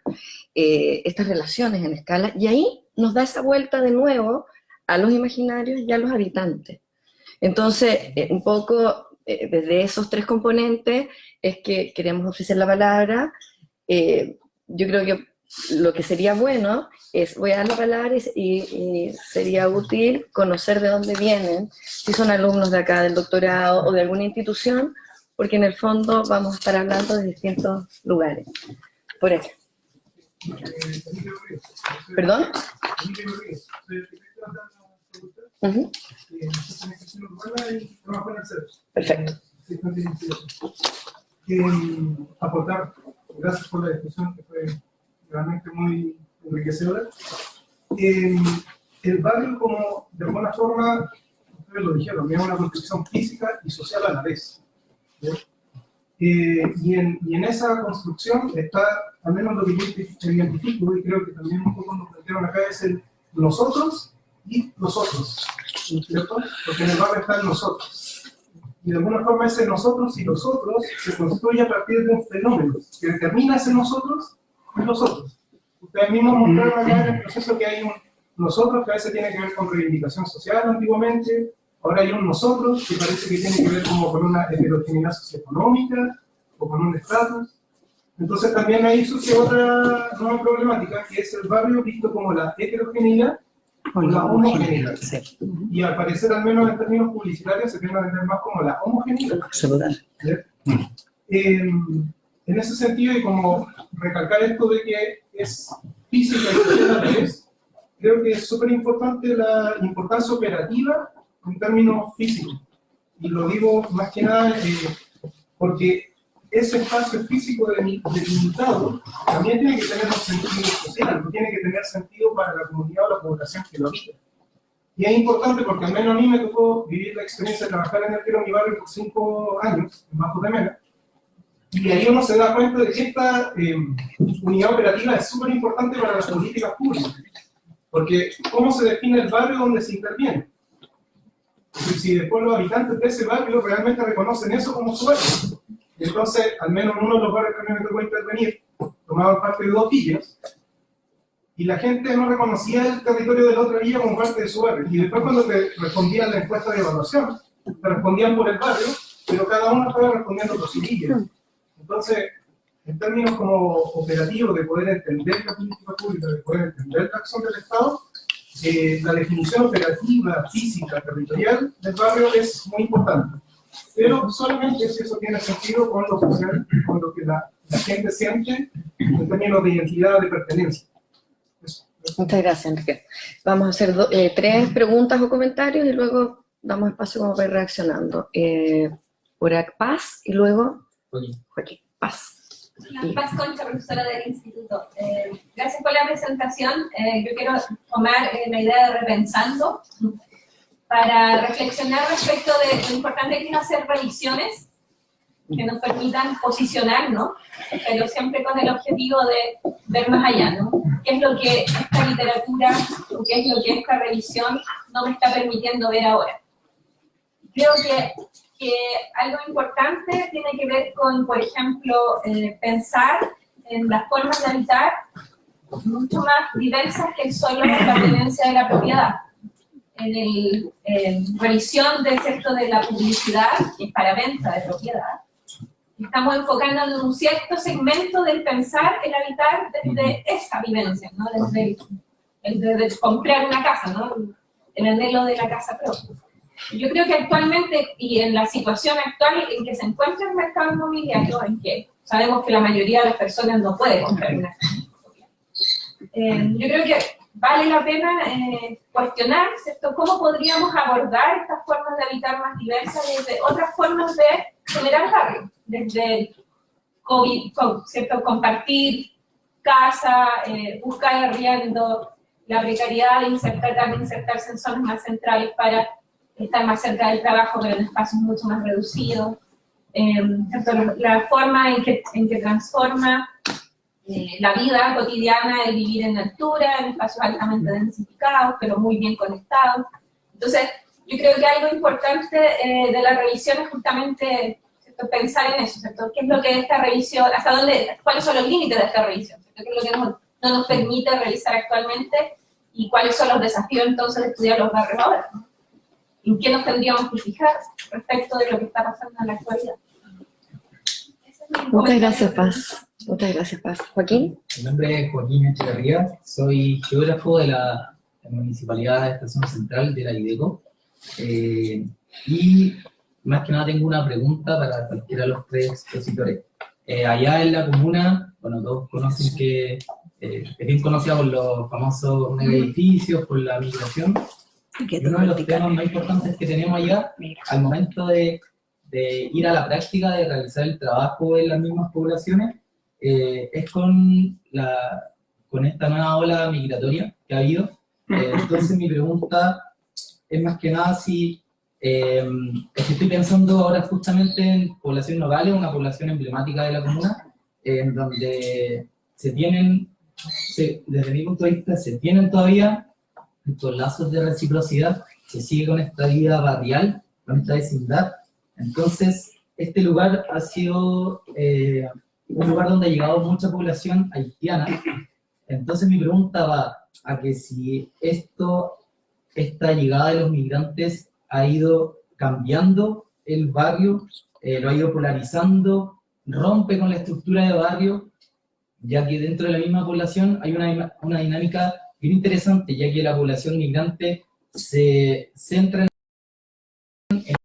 estas relaciones en escala, y ahí nos da esa vuelta de nuevo a los imaginarios y a los habitantes. Entonces, un poco desde esos tres componentes es que queremos ofrecer la palabra. Yo creo que lo que sería bueno es, voy a dar la palabra y sería útil conocer de dónde vienen, si son alumnos de acá del doctorado o de alguna institución, porque en el fondo vamos a estar hablando de distintos lugares. Por eso. ¿Perdón? Uh-huh. Perfecto. Aportar, gracias por la discusión que fue realmente muy enriquecedora. El barrio, como de alguna forma, ustedes lo dijeron, es una construcción física y social a la vez. Y en esa construcción está, al menos lo que yo identifico, y creo que también un poco nos plantearon acá, es el nosotros y los otros, ¿cierto? Porque en el barrio está el nosotros. Y de alguna forma ese nosotros y los otros se construye a partir de un fenómeno que determina ese nosotros y los otros. Ustedes mismos mostraron acá en el proceso que hay un nosotros que a veces tiene que ver con reivindicación social antiguamente, ahora hay un nosotros que parece que tiene que ver como con una heterogeneidad socioeconómica o con un estatus. Entonces también ahí surge otra nueva problemática, que es el barrio visto como la heterogeneidad o la homogeneidad. Y al parecer, al menos en términos publicitarios, se tiende a vender más como la homogeneidad. Absolutamente. En ese sentido, y como recalcar esto de que es física y social a la vez, creo que es súper importante la importancia operativa en términos físicos. Y lo digo más que nada porque ese espacio físico delimitado también tiene que tener un sentido social, tiene que tener sentido para la comunidad o la población que lo habita. Y es importante porque al menos a mí me tocó vivir la experiencia de trabajar en el Quiero Mi Barrio por 5 años, en Bajo de Mena, y ahí uno se da cuenta de que esta unidad operativa es súper importante para las políticas públicas, porque ¿cómo se define el barrio donde se interviene? Si después los habitantes de ese barrio realmente reconocen eso como su barrio. Entonces, al menos en uno de los barrios que a mí me tocó intervenir, tomaban parte de 2 villas, y la gente no reconocía el territorio de la otra villa como parte de su barrio. Y después cuando te respondían la encuesta de evaluación, te respondían por el barrio, pero cada uno estaba respondiendo por su villa. Entonces, en términos como operativos de poder entender la política pública, de poder entender la acción del Estado, la definición operativa, física, territorial del barrio es muy importante. Pero solamente si eso tiene sentido con lo social, con lo que la gente siente en términos de identidad, de pertenencia. Eso. Muchas gracias, Enrique. Vamos a hacer 3 preguntas o comentarios y luego damos espacio como para ir reaccionando. Burak Paz y luego Joaquín Paz. Paz Concha, profesora del instituto. Gracias por la presentación. Yo quiero tomar la idea de repensando para reflexionar respecto de lo importante que es hacer revisiones que nos permitan posicionarnos, pero siempre con el objetivo de ver más allá, ¿no? ¿Qué es lo que esta literatura o qué es lo que esta revisión no me está permitiendo ver ahora? Creo que algo importante tiene que ver con, por ejemplo, pensar en las formas de habitar mucho más diversas que solo la pertenencia de la propiedad. En revisión del sector de la publicidad, que es para venta de propiedad, estamos enfocando en un cierto segmento del pensar el habitar desde esa vivencia, ¿no? Desde el comprar una casa, ¿no? El anhelo de la casa propia. Yo creo que actualmente, y en la situación actual en que se encuentra el mercado inmobiliario, en que sabemos que la mayoría de las personas no puede comprar una casa, yo creo que vale la pena cuestionar, ¿cierto?, cómo podríamos abordar estas formas de habitar más diversas desde otras formas de generar barrio, desde el ¿cierto?, compartir casa, buscar arriendo, la precariedad de insertarse en zonas más centrales para estar más cerca del trabajo, pero en espacios mucho más reducidos, la forma en que transforma la vida cotidiana, el vivir en altura, en espacios altamente densificados, pero muy bien conectados. Entonces, yo creo que algo importante de la revisión es justamente pensar en eso, ¿cierto? ¿Qué es lo que esta revisión, hasta dónde, cuáles son los límites de esta revisión, ¿cierto? ¿Qué es lo que no nos permite realizar actualmente y cuáles son los desafíos entonces de estudiar los barrios ahora, ¿no? ¿En qué nos tendríamos que fijar respecto de lo que está pasando en la actualidad? Muchas gracias, Paz. Muchas gracias, Paz. Joaquín. Mi nombre es Joaquín Echeverría, soy geógrafo de la Municipalidad de Estación Central de la IDECO. Y más que nada tengo una pregunta para cualquiera de los tres expositores. Allá en la comuna, bueno, todos conocen que es bien conocida por los famosos edificios, por la migración. Y uno de los temas más importantes que tenemos allá, al momento de ir a la práctica, de realizar el trabajo en las mismas poblaciones, es con esta nueva ola migratoria que ha habido. Entonces mi pregunta es más que nada si estoy pensando ahora justamente en población Nogales, una población emblemática de la comuna, en donde desde mi punto de vista, se tienen todavía estos lazos de reciprocidad, se sigue con esta vida barrial, con esta vecindad. Entonces, este lugar ha sido un lugar donde ha llegado mucha población haitiana. Entonces mi pregunta va a que si esta llegada de los migrantes ha ido cambiando el barrio, lo ha ido polarizando, rompe con la estructura de barrio, ya que dentro de la misma población hay una dinámica bien interesante, ya que la población migrante se centra en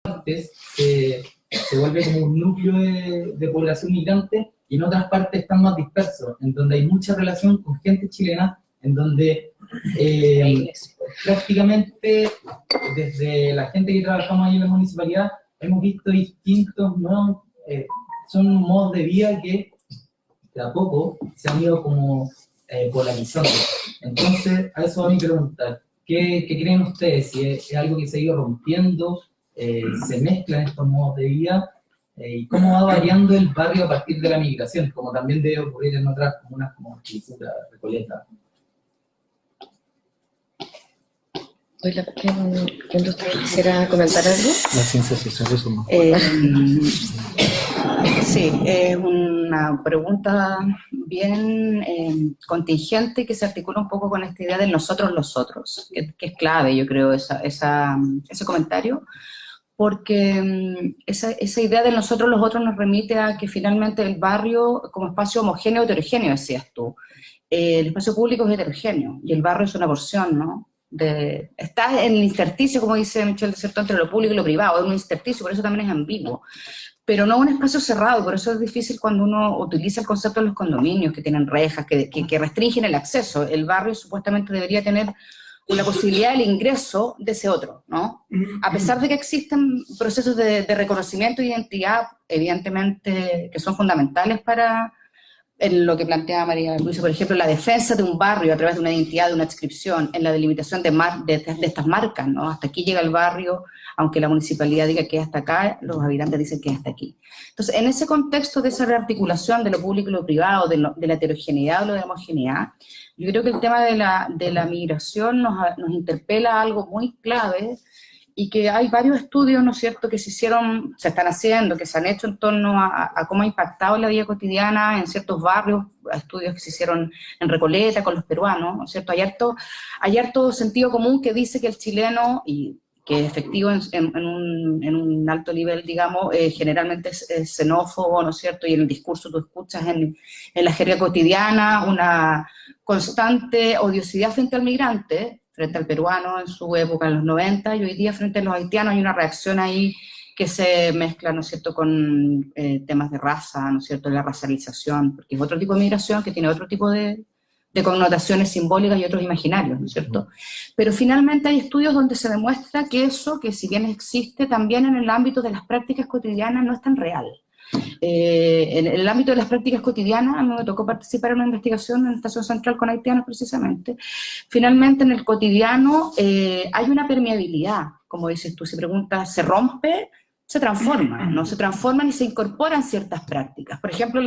partes, se vuelve como un núcleo de población migrante, y en otras partes están más dispersos, en donde hay mucha relación con gente chilena, en donde prácticamente desde la gente que trabajamos ahí en la municipalidad hemos visto distintos, ¿no? Son modos de vida que de a poco se han ido como polarizando. Entonces, a eso va mi pregunta. ¿Qué creen ustedes? Si es algo que se ha ido rompiendo, se mezclan estos modos de vida, y cómo va variando el barrio a partir de la migración, como también debe ocurrir en otras comunas como Quilicura, Recoleta. Oiga, ¿quién de ustedes quisiera comentar algo? La ciencia sociales son más. Sí, es una pregunta bien contingente que se articula un poco con esta idea del nosotros los otros, que es clave, yo creo, ese comentario, porque esa idea de nosotros los otros nos remite a que finalmente el barrio, como espacio homogéneo, heterogéneo, decías tú, el espacio público es heterogéneo y el barrio es una porción, ¿no? Está en el intersticio, como dice Michel Desertón, entre lo público y lo privado, es un intersticio, por eso también es ambiguo, pero no un espacio cerrado, por eso es difícil cuando uno utiliza el concepto de los condominios, que tienen rejas, que restringen el acceso. El barrio supuestamente debería tener la posibilidad del ingreso de ese otro, ¿no? A pesar de que existen procesos de reconocimiento de identidad, evidentemente, que son fundamentales para en lo que plantea María Luisa, por ejemplo, la defensa de un barrio a través de una identidad, de una adscripción, en la delimitación de estas marcas, ¿no? Hasta aquí llega el barrio, aunque la municipalidad diga que es hasta acá, los habitantes dicen que es hasta aquí. Entonces, en ese contexto de esa rearticulación de lo público y lo privado, de la heterogeneidad o de la homogeneidad, yo creo que el tema de la migración nos interpela a algo muy clave, y que hay varios estudios, ¿no es cierto?, que se están haciendo, que se han hecho en torno a cómo ha impactado la vida cotidiana en ciertos barrios, estudios que se hicieron en Recoleta con los peruanos, ¿no es cierto? Hay harto sentido común que dice que el chileno, y que es efectivo en un alto nivel, digamos, generalmente es xenófobo, ¿no es cierto?, y en el discurso tú escuchas en la jerga cotidiana una constante odiosidad frente al migrante, frente al peruano en su época, en los 90, y hoy día frente a los haitianos hay una reacción ahí que se mezcla, ¿no es cierto?, con temas de raza, ¿no es cierto?, la racialización, porque es otro tipo de migración que tiene otro tipo de connotaciones simbólicas y otros imaginarios, ¿no es cierto? Pero finalmente hay estudios donde se demuestra que eso, que si bien existe también en el ámbito de las prácticas cotidianas, no es tan real. En el ámbito de las prácticas cotidianas, a mí me tocó participar en una investigación en la Estación Central con haitianos precisamente. Finalmente en el cotidiano hay una permeabilidad, como dices tú, se pregunta, ¿se rompe? Se transforma, ¿no? Se transforman y se incorporan ciertas prácticas. Por ejemplo,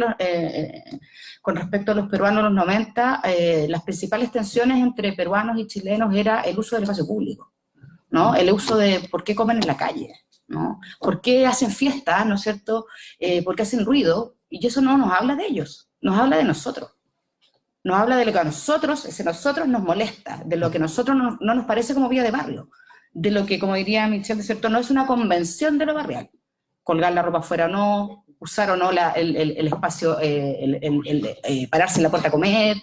con respecto a los peruanos de los 90, las principales tensiones entre peruanos y chilenos era el uso del espacio público, ¿no? El uso de por qué comen en la calle, ¿no? ¿Por qué hacen fiestas, ¿no es cierto? ¿Por qué hacen ruido? Y eso no nos habla de ellos, nos habla de nosotros. Nos habla de lo que a nosotros, ese nosotros nos molesta, de lo que a nosotros no nos parece como vida de barrio, de lo que, como diría Michelle, ¿de cierto? No es una convención de lo barrial. Colgar la ropa afuera o no, usar o no el espacio, pararse en la puerta a comer.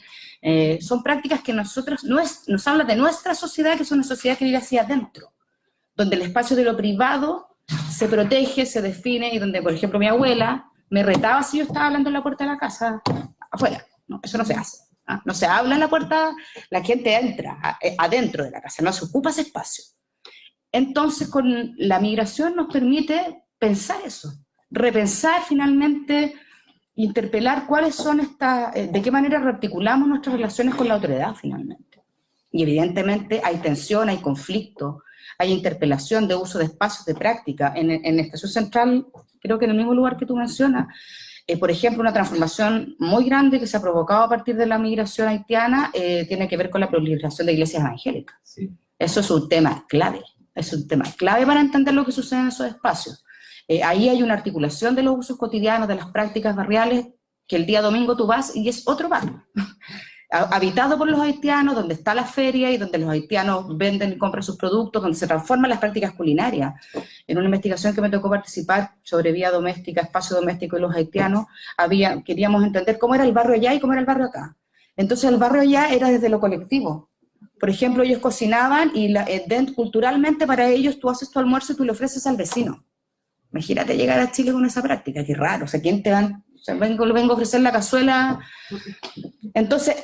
Son prácticas que nos habla de nuestra sociedad, que es una sociedad que vive hacia adentro, donde el espacio de lo privado se protege, se define, y donde, por ejemplo, mi abuela me retaba si yo estaba hablando en la puerta de la casa afuera. No, eso no se hace. No se habla en la puerta, la gente entra adentro de la casa, no se ocupa ese espacio. Entonces, con la migración nos permite pensar eso, repensar finalmente, interpelar cuáles son de qué manera rearticulamos nuestras relaciones con la autoridad finalmente. Y evidentemente hay tensión, hay conflicto, hay interpelación de uso de espacios de práctica. En Estación Central, creo que en el mismo lugar que tú mencionas, por ejemplo, una transformación muy grande que se ha provocado a partir de la migración haitiana tiene que ver con la proliferación de iglesias evangélicas. Sí. Eso es un tema clave, para entender lo que sucede en esos espacios. Ahí hay una articulación de los usos cotidianos, de las prácticas barriales, que el día domingo tú vas y es otro barrio, habitado por los haitianos, donde está la feria y donde los haitianos venden y compran sus productos, donde se transforman las prácticas culinarias. En una investigación que me tocó participar sobre vía doméstica, espacio doméstico y los haitianos, queríamos entender cómo era el barrio allá y cómo era el barrio acá. Entonces el barrio allá era desde lo colectivo. Por ejemplo, ellos cocinaban y culturalmente para ellos tú haces tu almuerzo y tú le ofreces al vecino. Imagínate llegar a Chile con esa práctica, qué raro, o sea, ¿quién te van? O sea, vengo a ofrecer la cazuela. Entonces,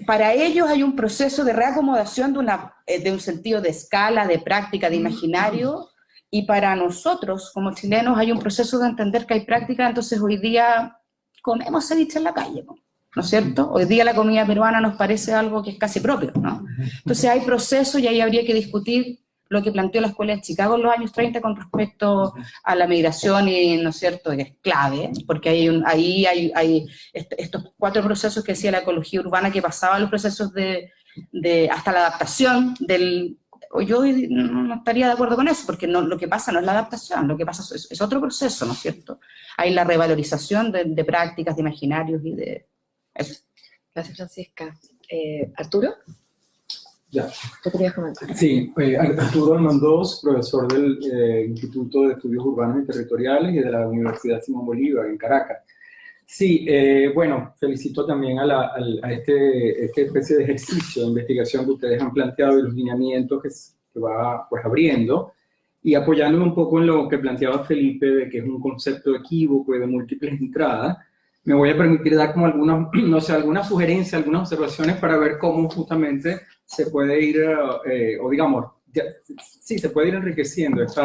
para ellos hay un proceso de reacomodación de un sentido de escala, de práctica, de imaginario, y para nosotros, como chilenos, hay un proceso de entender que hay práctica. Entonces hoy día comemos ceviche en la calle, ¿no es cierto? Hoy día la comida peruana nos parece algo que es casi propio, ¿no? Entonces hay procesos y ahí habría que discutir lo que planteó la Escuela de Chicago en los años 30 con respecto a la migración, y, ¿no es cierto?, que es clave, porque ahí hay estos 4 procesos que decía la ecología urbana, que pasaban los procesos hasta la adaptación yo no estaría de acuerdo con eso, porque lo que pasa no es la adaptación, lo que pasa es otro proceso, ¿no es cierto? Hay la revalorización de prácticas, de imaginarios y de eso. Gracias, Francisca. ¿Arturo? Ya. ¿Qué querías comentar? Sí, Arturo Almandós, profesor del Instituto de Estudios Urbanos y Territoriales y de la Universidad Simón Bolívar en Caracas. Sí, bueno, felicito también a esta especie de ejercicio de investigación que ustedes han planteado y los lineamientos que va pues abriendo, y apoyándome un poco en lo que planteaba Felipe, de que es un concepto equívoco y de múltiples entradas. Me voy a permitir dar como algunas sugerencias, algunas observaciones para ver cómo justamente se puede ir, se puede ir enriqueciendo este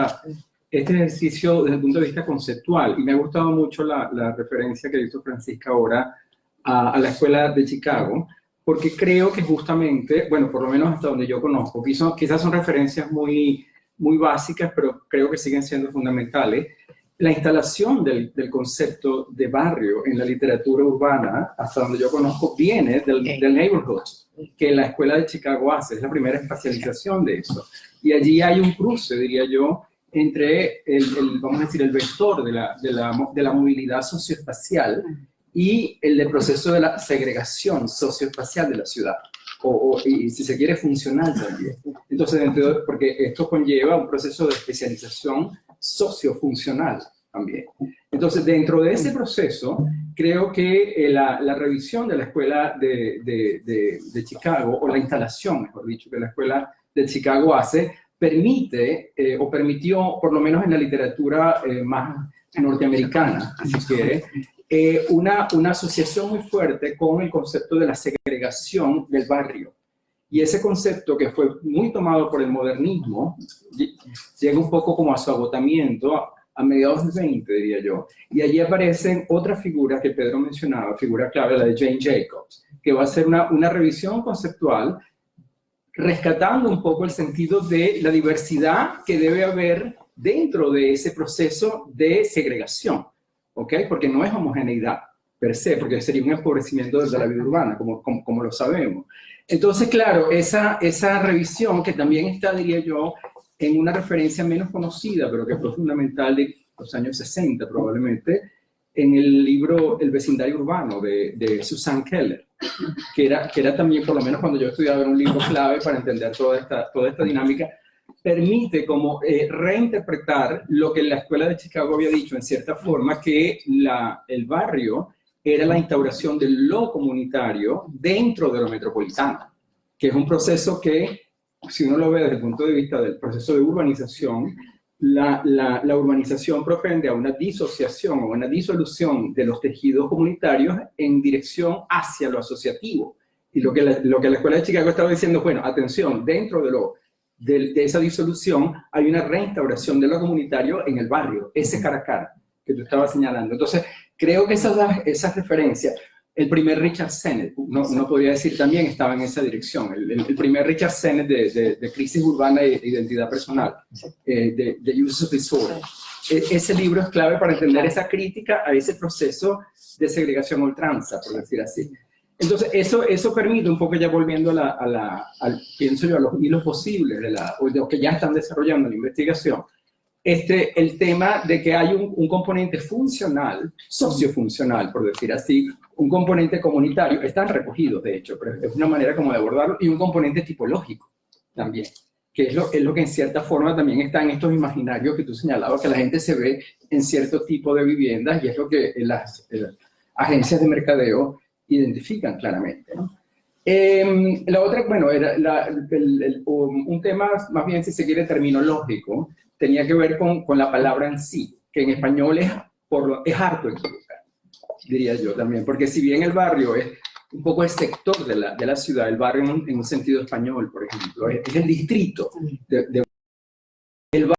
ejercicio desde el punto de vista conceptual. Y me ha gustado mucho la referencia que hizo Francisca ahora a la Escuela de Chicago, porque creo que justamente, bueno, por lo menos hasta donde yo conozco, quizás son referencias muy, muy básicas, pero creo que siguen siendo fundamentales. La instalación del concepto de barrio en la literatura urbana, hasta donde yo conozco, viene del neighborhood, que la Escuela de Chicago hace, es la primera espacialización de eso. Y allí hay un cruce, diría yo, entre vamos a decir, el vector de la movilidad socioespacial y el proceso de la segregación socioespacial de la ciudad, y si se quiere, funcional también. Entonces, porque esto conlleva un proceso de especialización sociofuncional también. Entonces, dentro de ese proceso, creo que la revisión de la Escuela de Chicago, o la instalación, mejor dicho, que la Escuela de Chicago hace, permitió, por lo menos en la literatura más norteamericana, si quiere, una asociación muy fuerte con el concepto de la segregación del barrio. Y ese concepto, que fue muy tomado por el modernismo, llega un poco como a su agotamiento a mediados del 20, diría yo. Y allí aparecen otras figuras que Pedro mencionaba, figura clave, la de Jane Jacobs, que va a hacer una revisión conceptual, rescatando un poco el sentido de la diversidad que debe haber dentro de ese proceso de segregación, ¿ok? Porque no es homogeneidad per se, porque sería un empobrecimiento desde la vida urbana, como lo sabemos. Entonces, claro, esa revisión que también está, diría yo, en una referencia menos conocida, pero que fue fundamental de los años 60 probablemente, en el libro El vecindario urbano de Susan Keller, que era también, por lo menos cuando yo estudiaba, era un libro clave para entender toda esta dinámica. Permite como reinterpretar lo que la Escuela de Chicago había dicho en cierta forma, que el barrio era la instauración de lo comunitario dentro de lo metropolitano, que es un proceso que, si uno lo ve desde el punto de vista del proceso de urbanización, la urbanización propende a una disociación o una disolución de los tejidos comunitarios en dirección hacia lo asociativo. Y lo que la Escuela de Chicago estaba diciendo, bueno, atención, dentro de esa disolución hay una reinstauración de lo comunitario en el barrio, ese cara a cara que tú estabas señalando. Entonces, creo que esas referencias, el primer Richard Sennett, no podría decir también, estaba en esa dirección. El primer Richard Sennett de crisis urbana e identidad personal, de Use of Disorder. Ese libro es clave para entender esa crítica a ese proceso de segregación a ultranza, por decir así. Entonces, eso permite, un poco ya volviendo pienso yo, a los hilos posibles de los que ya están desarrollando la investigación, el tema de que hay un componente funcional, sociofuncional, por decir así, un componente comunitario, están recogidos de hecho, pero es una manera como de abordarlo, y un componente tipológico también, que es lo que en cierta forma también está en estos imaginarios que tú señalabas, que la gente se ve en cierto tipo de viviendas, y es lo que las agencias de mercadeo identifican claramente, ¿no? La otra, bueno, era un tema más bien, si se quiere, terminológico, tenía que ver con la palabra en sí, que en español es harto equivocado, diría yo también, porque si bien el barrio es un poco el sector de la ciudad, el barrio en un sentido español, por ejemplo, es el distrito el barrio